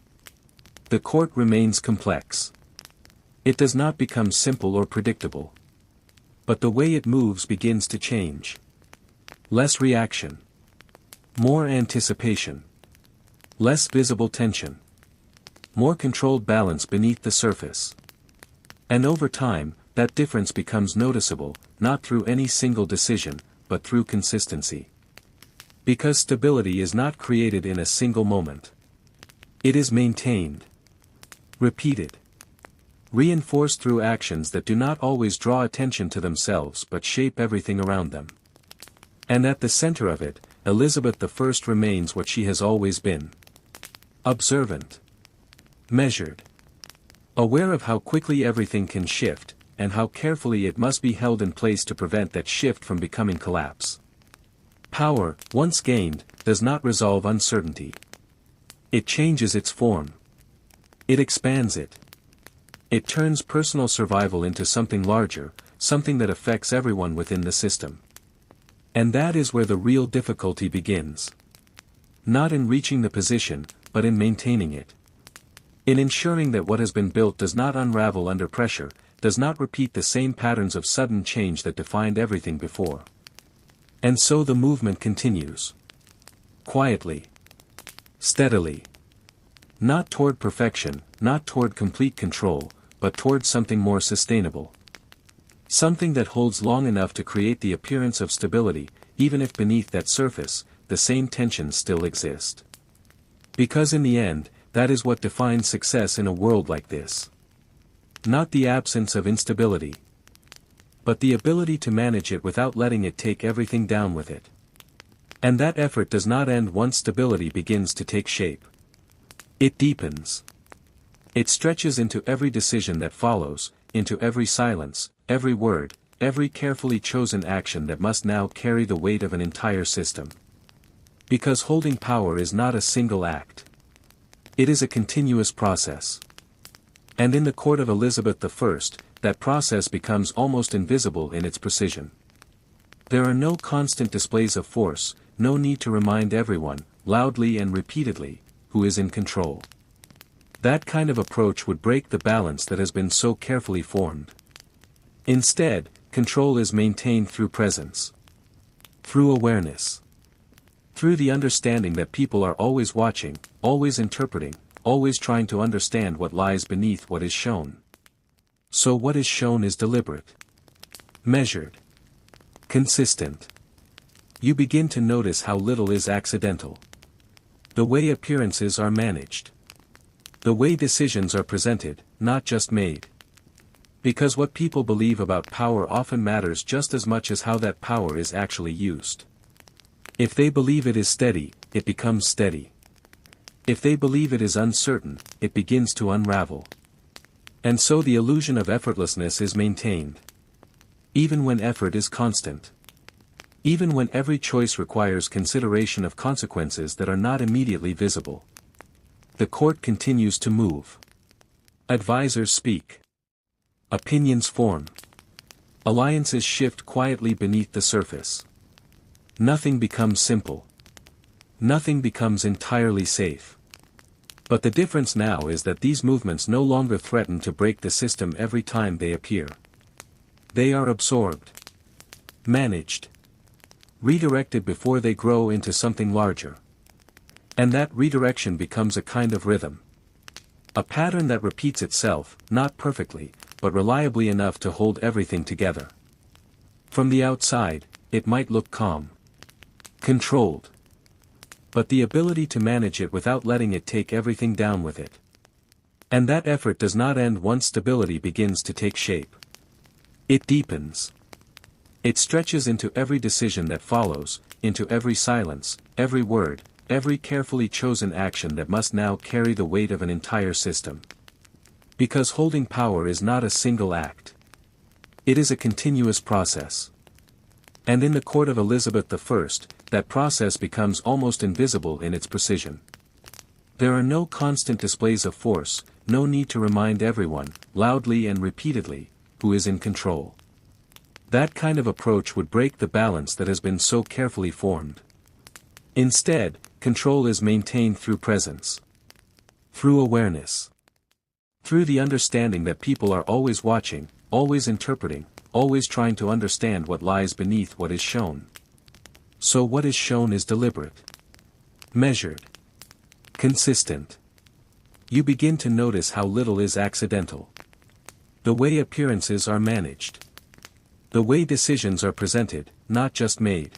[SPEAKER 1] The court remains complex. It does not become simple or predictable. But the way it moves begins to change. Less reaction. More anticipation. Less visible tension. More controlled balance beneath the surface. And over time, that difference becomes noticeable, not through any single decision, but through consistency. Because stability is not created in a single moment. It is maintained. Repeated. Reinforced through actions that do not always draw attention to themselves but shape everything around them. And at the center of it, Elizabeth I remains what she has always been. Observant. Measured. Aware of how quickly everything can shift, and how carefully it must be held in place to prevent that shift from becoming collapse. Power, once gained, does not resolve uncertainty. It changes its form. It expands it. It turns personal survival into something larger, something that affects everyone within the system. And that is where the real difficulty begins. Not in reaching the position, but in maintaining it. In ensuring that what has been built does not unravel under pressure, does not repeat the same patterns of sudden change that defined everything before. And so the movement continues. Quietly. Steadily. Not toward perfection, not toward complete control, but toward something more sustainable. Something that holds long enough to create the appearance of stability, even if beneath that surface, the same tensions still exist. Because in the end, that is what defines success in a world like this. Not the absence of instability, but the ability to manage it without letting it take everything down with it. And that effort does not end once stability begins to take shape. It deepens. It stretches into every decision that follows, into every silence, every word, every carefully chosen action that must now carry the weight of an entire system. Because holding power is not a single act. It is a continuous process. And in the court of Elizabeth I, that process becomes almost invisible in its precision. There are no constant displays of force, no need to remind everyone, loudly and repeatedly, who is in control. That kind of approach would break the balance that has been so carefully formed. Instead, control is maintained through presence. Through awareness. Through the understanding that people are always watching, always interpreting, always trying to understand what lies beneath what is shown. So what is shown is deliberate. Measured. Consistent. You begin to notice how little is accidental. The way appearances are managed. The way decisions are presented, not just made. Because what people believe about power often matters just as much as how that power is actually used. If they believe it is steady, it becomes steady. If they believe it is uncertain, it begins to unravel. And so the illusion of effortlessness is maintained. Even when effort is constant. Even when every choice requires consideration of consequences that are not immediately visible. The court continues to move. Advisors speak. Opinions form. Alliances shift quietly beneath the surface. Nothing becomes simple. Nothing becomes entirely safe. But the difference now is that these movements no longer threaten to break the system every time they appear. They are absorbed. Managed. Redirected before they grow into something larger. And that redirection becomes a kind of rhythm. A pattern that repeats itself, not perfectly, but reliably enough to hold everything together. From the outside, it might look calm. Controlled. But the ability to manage it without letting it take everything down with it. And that effort does not end once stability begins to take shape. It deepens. It stretches into every decision that follows, into every silence, every word, every carefully chosen action that must now carry the weight of an entire system. Because holding power is not a single act. It is a continuous process. And in the court of Elizabeth I, that process becomes almost invisible in its precision. There are no constant displays of force, no need to remind everyone, loudly and repeatedly, who is in control. That kind of approach would break the balance that has been so carefully formed. Instead, control is maintained through presence. Through awareness. Through the understanding that people are always watching, always interpreting, always trying to understand what lies beneath what is shown. So what is shown is deliberate. Measured. Consistent. You begin to notice how little is accidental. The way appearances are managed. The way decisions are presented, not just made.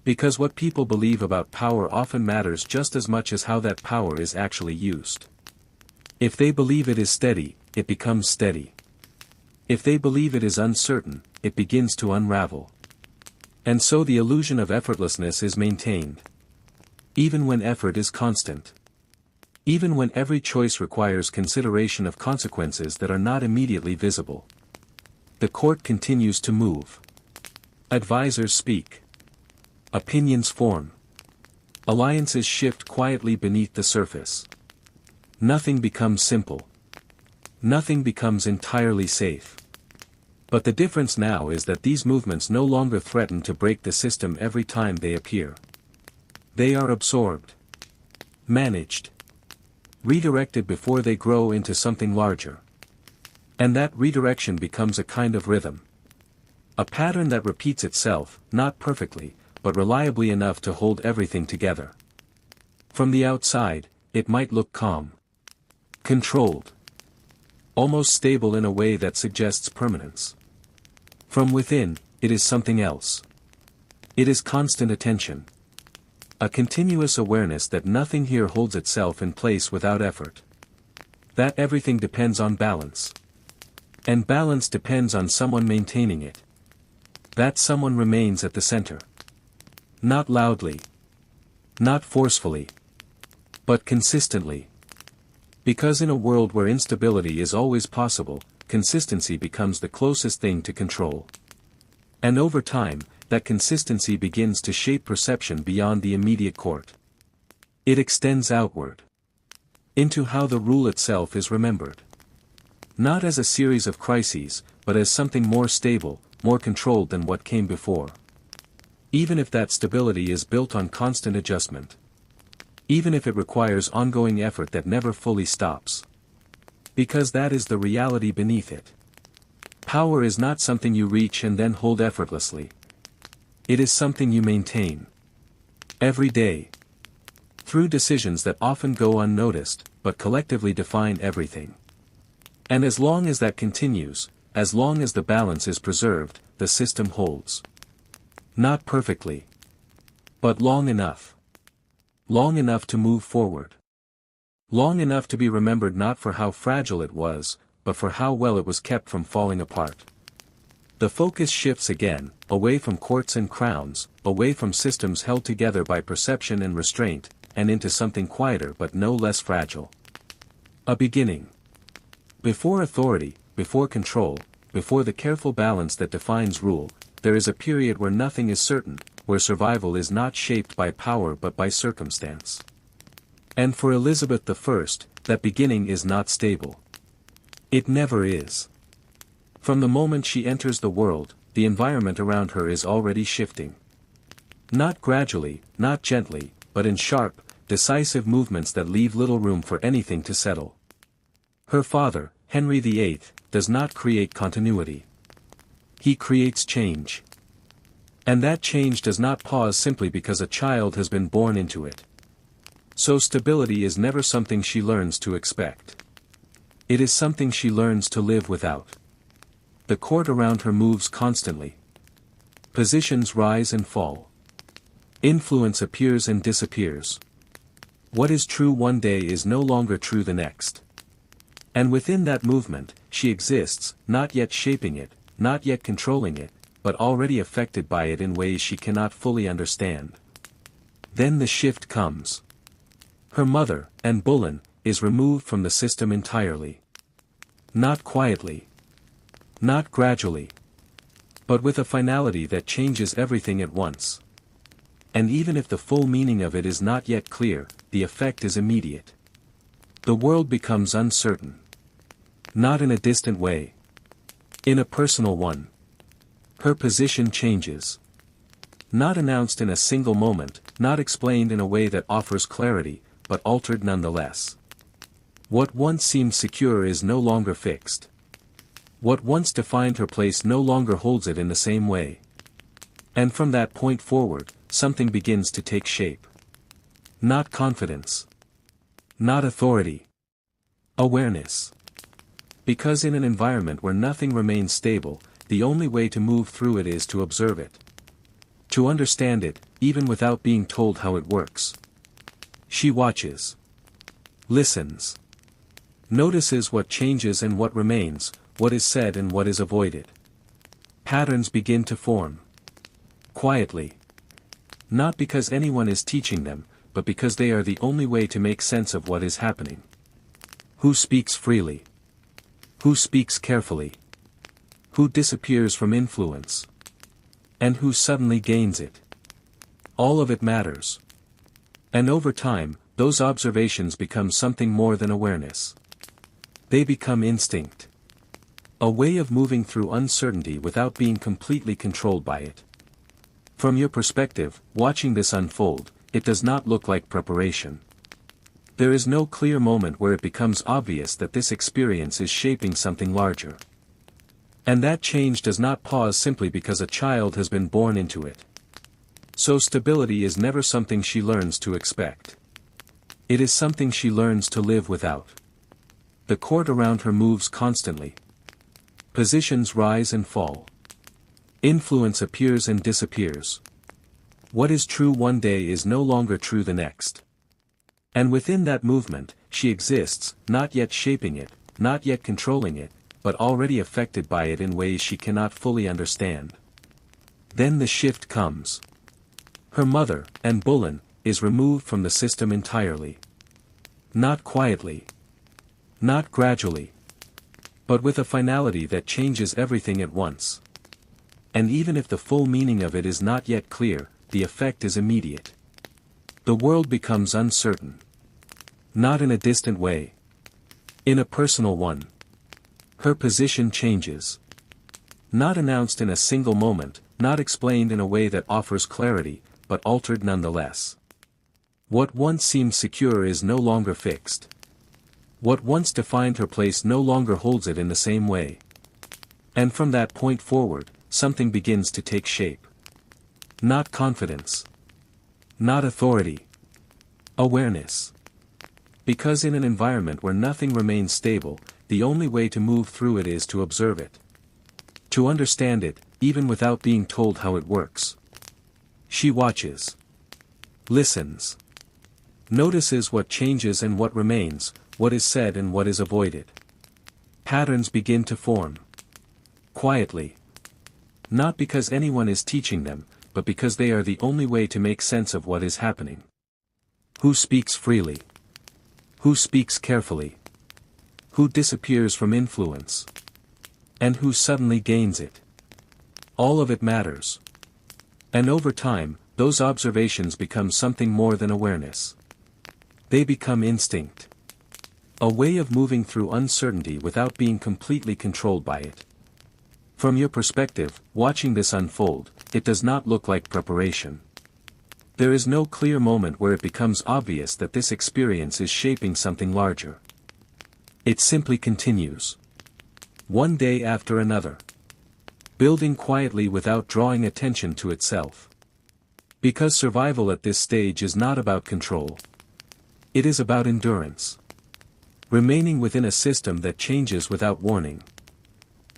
[SPEAKER 1] Because what people believe about power often matters just as much as how that power is actually used. If they believe it is steady, it becomes steady. If they believe it is uncertain, it begins to unravel. And so the illusion of effortlessness is maintained. Even when effort is constant. Even when every choice requires consideration of consequences that are not immediately visible. The court continues to move. Advisors speak. Opinions form. Alliances shift quietly beneath the surface. Nothing becomes simple. Nothing becomes entirely safe. But the difference now is that these movements no longer threaten to break the system every time they appear. They are absorbed. Managed. Redirected before they grow into something larger. And that redirection becomes a kind of rhythm. A pattern that repeats itself, not perfectly, but reliably enough to hold everything together. From the outside, it might look calm. Controlled. Almost stable in a way that suggests permanence. From within, it is something else. It is constant attention. A continuous awareness that nothing here holds itself in place without effort. That everything depends on balance. And balance depends on someone maintaining it. That someone remains at the center. Not loudly. Not forcefully. But consistently. Because in a world where instability is always possible, consistency becomes the closest thing to control. And over time, that consistency begins to shape perception beyond the immediate court. It extends outward. Into how the rule itself is remembered. Not as a series of crises, but as something more stable, more controlled than what came before. Even if that stability is built on constant adjustment. Even if it requires ongoing effort that never fully stops. Because that is the reality beneath it. Power is not something you reach and then hold effortlessly. It is something you maintain. Every day. Through decisions that often go unnoticed, but collectively define everything. And as long as that continues, as long as the balance is preserved, the system holds. Not perfectly. But long enough. Long enough to move forward. Long enough to be remembered not for how fragile it was, but for how well it was kept from falling apart. The focus shifts again, away from courts and crowns, away from systems held together by perception and restraint, and into something quieter but no less fragile. A beginning. Before authority, before control, before the careful balance that defines rule, there is a period where nothing is certain, where survival is not shaped by power but by circumstance. And for Elizabeth I, that beginning is not stable. It never is. From the moment she enters the world, the environment around her is already shifting. Not gradually, not gently, but in sharp, decisive movements that leave little room for anything to settle. Her father, Henry VIII, does not create continuity. He creates change. And that change does not pause simply because a child has been born into it. So stability is never something she learns to expect. It is something she learns to live without. The court around her moves constantly. Positions rise and fall. Influence appears and disappears. What is true one day is no longer true the next. And within that movement, she exists, not yet shaping it, not yet controlling it, but already affected by it in ways she cannot fully understand. Then the shift comes. Her mother, Anne Boleyn, is removed from the system entirely. Not quietly. Not gradually. But with a finality that changes everything at once. And even if the full meaning of it is not yet clear, the effect is immediate. The world becomes uncertain. Not in a distant way. In a personal one. Her position changes. Not announced in a single moment, not explained in a way that offers clarity, but altered nonetheless. What once seemed secure is no longer fixed. What once defined her place no longer holds it in the same way. And from that point forward, something begins to take shape. Not confidence. Not authority. Awareness. Because in an environment where nothing remains stable, the only way to move through it is to observe it. To understand it, even without being told how it works. She watches. Listens. Notices what changes and what remains, what is said and what is avoided. Patterns begin to form. Quietly. Not because anyone is teaching them, but because they are the only way to make sense of what is happening. Who speaks freely? Who speaks carefully? Who disappears from influence? And who suddenly gains it? All of it matters. And over time, those observations become something more than awareness. They become instinct. A way of moving through uncertainty without being completely controlled by it. From your perspective, watching this unfold, it does not look like preparation. There is no clear moment where it becomes obvious that this experience is shaping something larger. And that change does not pause simply because a child has been born into it. So stability is never something she learns to expect. It is something she learns to live without. The court around her moves constantly. Positions rise and fall. Influence appears and disappears. What is true one day is no longer true the next. And within that movement, she exists, not yet shaping it, not yet controlling it, but already affected by it in ways she cannot fully understand. Then the shift comes. Her mother, and Bullen, is removed from the system entirely. Not quietly. Not gradually. But with a finality that changes everything at once. And even if the full meaning of it is not yet clear, the effect is immediate. The world becomes uncertain. Not in a distant way. In a personal one. Her position changes. Not announced in a single moment, not explained in a way that offers clarity, but altered nonetheless. What once seemed secure is no longer fixed. What once defined her place no longer holds it in the same way. And from that point forward, something begins to take shape. Not confidence. Not authority. Awareness. Because in an environment where nothing remains stable, the only way to move through it is to observe it. To understand it, even without being told how it works. She watches. Listens. Notices what changes and what remains, what is said and what is avoided. Patterns begin to form. Quietly. Not because anyone is teaching them, but because they are the only way to make sense of what is happening. Who speaks freely? Who speaks carefully? Who disappears from influence? And who suddenly gains it? All of it matters. And over time, those observations become something more than awareness. They become instinct. A way of moving through uncertainty without being completely controlled by it. From your perspective, watching this unfold, it does not look like preparation. There is no clear moment where it becomes obvious that this experience is shaping something larger. It simply continues. One day after another. Building quietly without drawing attention to itself. Because survival at this stage is not about control. It is about endurance. Remaining within a system that changes without warning.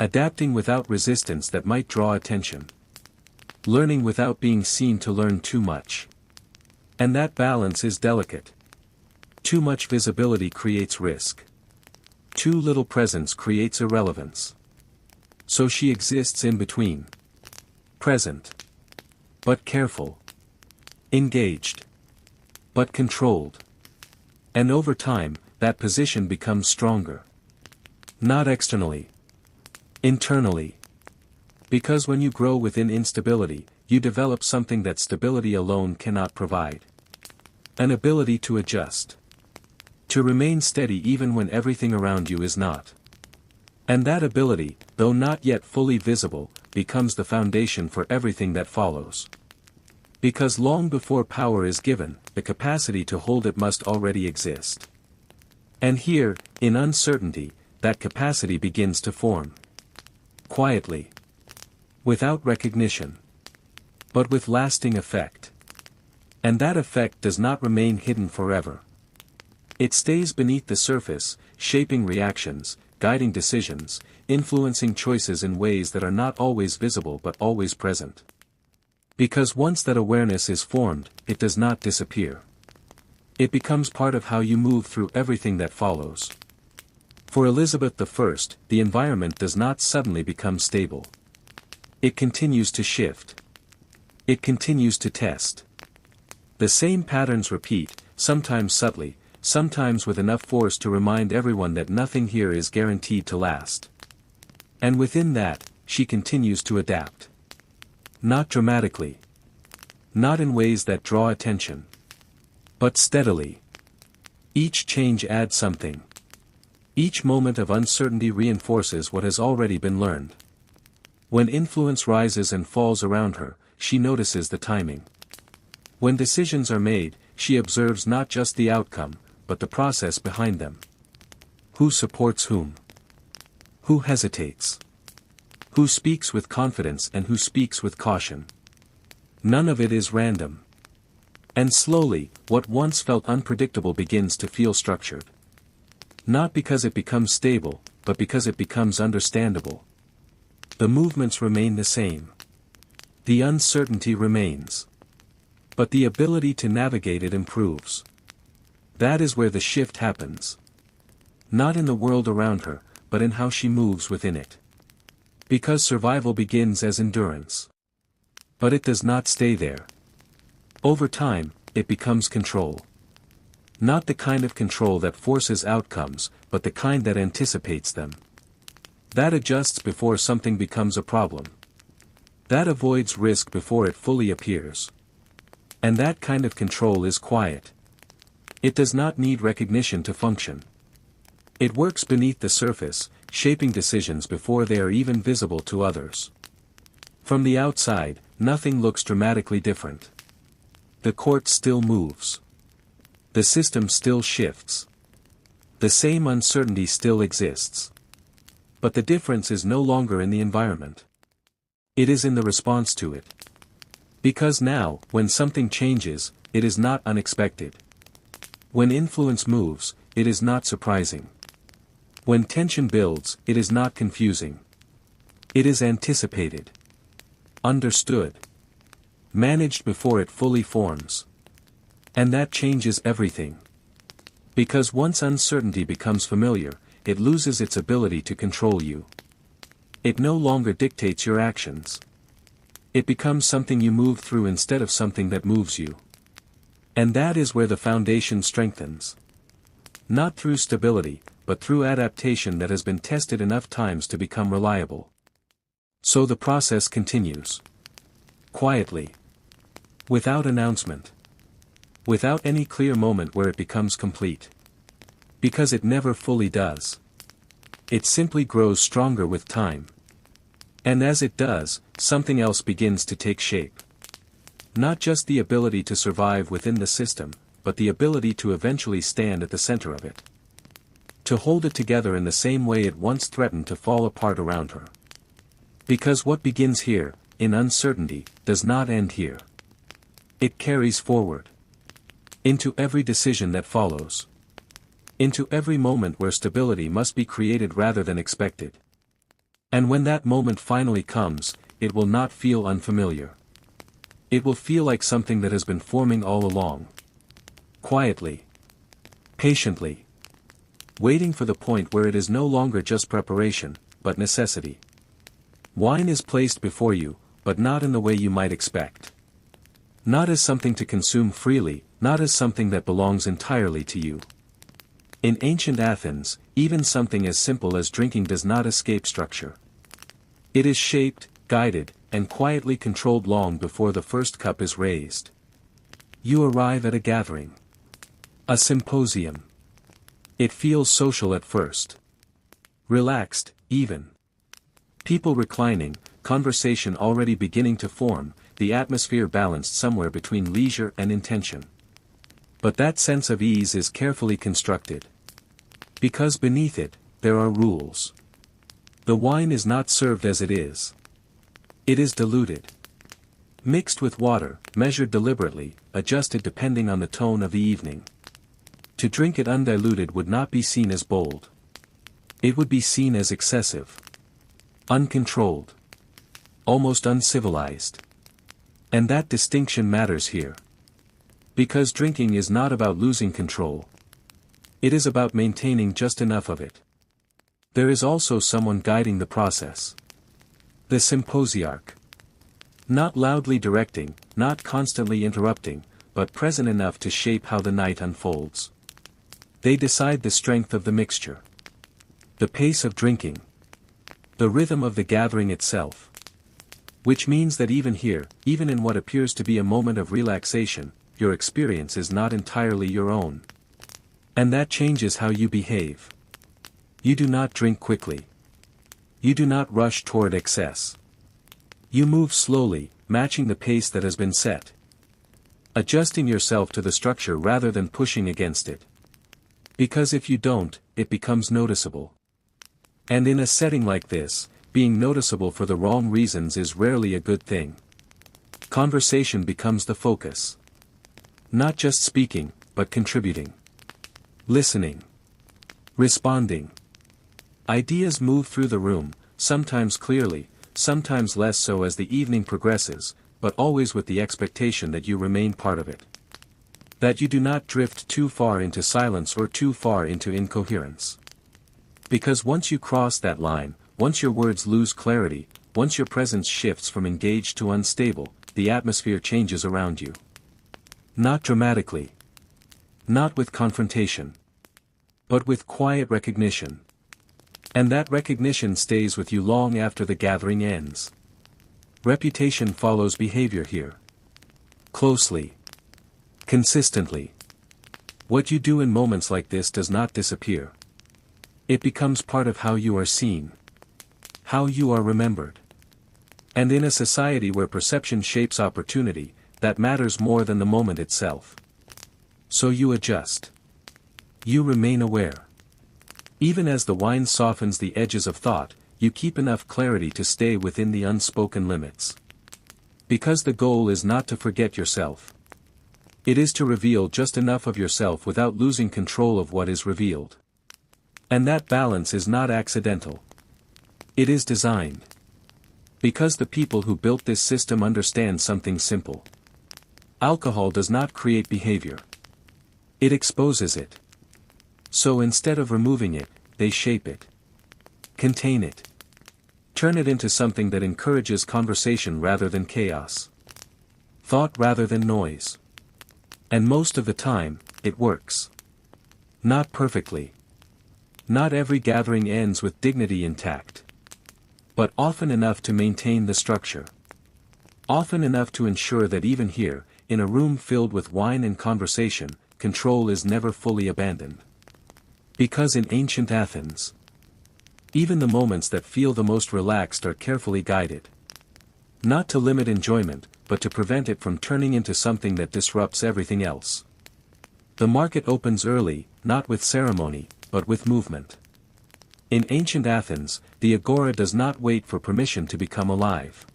[SPEAKER 1] Adapting without resistance that might draw attention. Learning without being seen to learn too much. And that balance is delicate. Too much visibility creates risk. Too little presence creates irrelevance. So she exists in between. Present. But careful. Engaged. But controlled. And over time, that position becomes stronger. Not externally. Internally. Because when you grow within instability, you develop something that stability alone cannot provide. An ability to adjust. To remain steady even when everything around you is not. And that ability, though not yet fully visible, becomes the foundation for everything that follows. Because long before power is given, the capacity to hold it must already exist. And here, in uncertainty, that capacity begins to form. Quietly. Without recognition. But with lasting effect. And that effect does not remain hidden forever. It stays beneath the surface, shaping reactions, guiding decisions, influencing choices in ways that are not always visible but always present. Because once that awareness is formed, it does not disappear. It becomes part of how you move through everything that follows. For Elizabeth I, the environment does not suddenly become stable. It continues to shift. It continues to test. The same patterns repeat, sometimes subtly, sometimes with enough force to remind everyone that nothing here is guaranteed to last. And within that, she continues to adapt. Not dramatically. Not in ways that draw attention. But steadily. Each change adds something. Each moment of uncertainty reinforces what has already been learned. When influence rises and falls around her, she notices the timing. When decisions are made, she observes not just the outcome, but the process behind them. Who supports whom? Who hesitates? Who speaks with confidence and who speaks with caution? None of it is random. And slowly, what once felt unpredictable begins to feel structured. Not because it becomes stable, but because it becomes understandable. The movements remain the same. The uncertainty remains. But the ability to navigate it improves. That is where the shift happens. Not in the world around her, but in how she moves within it. Because survival begins as endurance. But it does not stay there. Over time, it becomes control. Not the kind of control that forces outcomes, but the kind that anticipates them. That adjusts before something becomes a problem. That avoids risk before it fully appears. And that kind of control is quiet. It does not need recognition to function. It works beneath the surface, shaping decisions before they are even visible to others. From the outside, nothing looks dramatically different. The court still moves. The system still shifts. The same uncertainty still exists. But the difference is no longer in the environment. It is in the response to it. Because now, when something changes, it is not unexpected. When influence moves, it is not surprising. When tension builds, it is not confusing. It is anticipated. Understood. Managed before it fully forms. And that changes everything. Because once uncertainty becomes familiar, it loses its ability to control you. It no longer dictates your actions. It becomes something you move through instead of something that moves you. And that is where the foundation strengthens. Not through stability, but through adaptation that has been tested enough times to become reliable. So the process continues. Quietly. Without announcement. Without any clear moment where it becomes complete. Because it never fully does. It simply grows stronger with time. And as it does, something else begins to take shape. Not just the ability to survive within the system, but the ability to eventually stand at the center of it. To hold it together in the same way it once threatened to fall apart around her. Because what begins here, in uncertainty, does not end here. It carries forward. Into every decision that follows. Into every moment where stability must be created rather than expected. And when that moment finally comes, it will not feel unfamiliar. It will feel like something that has been forming all along. Quietly. Patiently. Waiting for the point where it is no longer just preparation, but necessity. Wine is placed before you, but not in the way you might expect. Not as something to consume freely, not as something that belongs entirely to you. In ancient Athens, even something as simple as drinking does not escape structure. It is shaped, guided, and quietly controlled long before the first cup is raised. You arrive at a gathering. A symposium. It feels social at first. Relaxed, even. People reclining, conversation already beginning to form, the atmosphere balanced somewhere between leisure and intention. But that sense of ease is carefully constructed. Because beneath it, there are rules. The wine is not served as it is. It is diluted. Mixed with water, measured deliberately, adjusted depending on the tone of the evening. To drink it undiluted would not be seen as bold. It would be seen as excessive. Uncontrolled. Almost uncivilized. And that distinction matters here. Because drinking is not about losing control. It is about maintaining just enough of it. There is also someone guiding the process. The symposiarch. Not loudly directing, not constantly interrupting, but present enough to shape how the night unfolds. They decide the strength of the mixture, the pace of drinking, the rhythm of the gathering itself. Which means that even here, even in what appears to be a moment of relaxation, your experience is not entirely your own. And that changes how you behave. You do not drink quickly. You do not rush toward excess. You move slowly, matching the pace that has been set. Adjusting yourself to the structure rather than pushing against it. Because if you don't, it becomes noticeable. And in a setting like this, being noticeable for the wrong reasons is rarely a good thing. Conversation becomes the focus. Not just speaking, but contributing. Listening. Responding. Ideas move through the room, sometimes clearly, sometimes less so as the evening progresses, but always with the expectation that you remain part of it. That you do not drift too far into silence or too far into incoherence. Because once you cross that line, once your words lose clarity, once your presence shifts from engaged to unstable, the atmosphere changes around you. Not dramatically. Not with confrontation. But with quiet recognition. And that recognition stays with you long after the gathering ends. Reputation follows behavior here. Closely. Consistently. What you do in moments like this does not disappear. It becomes part of how you are seen. How you are remembered. And in a society where perception shapes opportunity, that matters more than the moment itself. So you adjust. You remain aware. Even as the wine softens the edges of thought, you keep enough clarity to stay within the unspoken limits. Because the goal is not to forget yourself. It is to reveal just enough of yourself without losing control of what is revealed. And that balance is not accidental. It is designed. Because the people who built this system understand something simple. Alcohol does not create behavior. It exposes it. So instead of removing it, they shape it. Contain it. Turn it into something that encourages conversation rather than chaos. Thought rather than noise. And most of the time, it works. Not perfectly. Not every gathering ends with dignity intact. But often enough to maintain the structure. Often enough to ensure that even here, in a room filled with wine and conversation, control is never fully abandoned. Because in ancient Athens, even the moments that feel the most relaxed are carefully guided. Not to limit enjoyment, but to prevent it from turning into something that disrupts everything else. The market opens early, not with ceremony, but with movement. In ancient Athens, the agora does not wait for permission to become alive.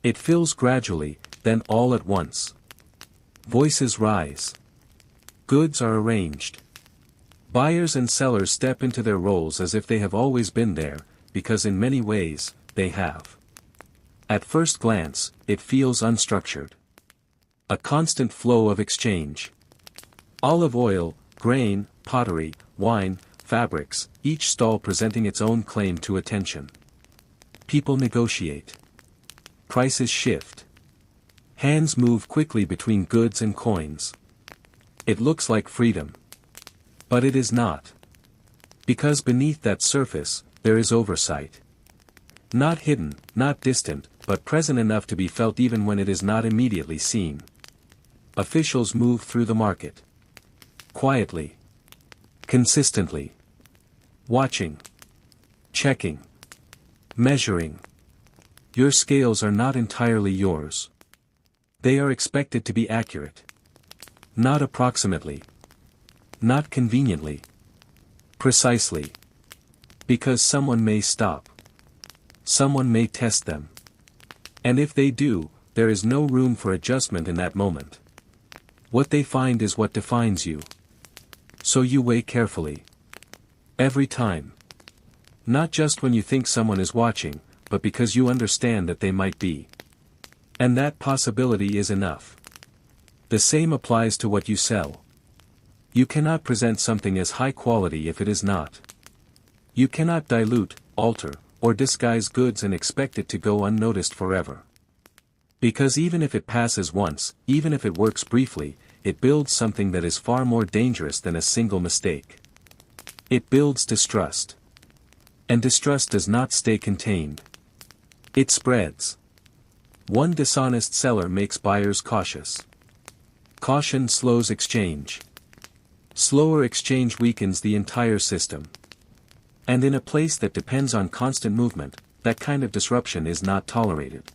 [SPEAKER 1] It fills gradually, then all at once. Voices rise. Goods are arranged. Buyers and sellers step into their roles as if they have always been there, because in many ways, they have. At first glance, it feels unstructured. A constant flow of exchange. Olive oil, grain, pottery, wine, fabrics, each stall presenting its own claim to attention. People negotiate. Prices shift. Hands move quickly between goods and coins. It looks like freedom. But it is not. Because beneath that surface, there is oversight. Not hidden, not distant, but present enough to be felt even when it is not immediately seen. Officials move through the market. Quietly. Consistently. Watching. Checking. Measuring. Your scales are not entirely yours. They are expected to be accurate. Not approximately. Not conveniently. Precisely. Because someone may stop. Someone may test them. And if they do, there is no room for adjustment in that moment. What they find is what defines you. So you weigh carefully. Every time. Not just when you think someone is watching, but because you understand that they might be. And that possibility is enough. The same applies to what you sell. You cannot present something as high quality if it is not. You cannot dilute, alter, or disguise goods and expect it to go unnoticed forever. Because even if it passes once, even if it works briefly, it builds something that is far more dangerous than a single mistake. It builds distrust. And distrust does not stay contained. It spreads. One dishonest seller makes buyers cautious. Caution slows exchange. Slower exchange weakens the entire system. And in a place that depends on constant movement, that kind of disruption is not tolerated.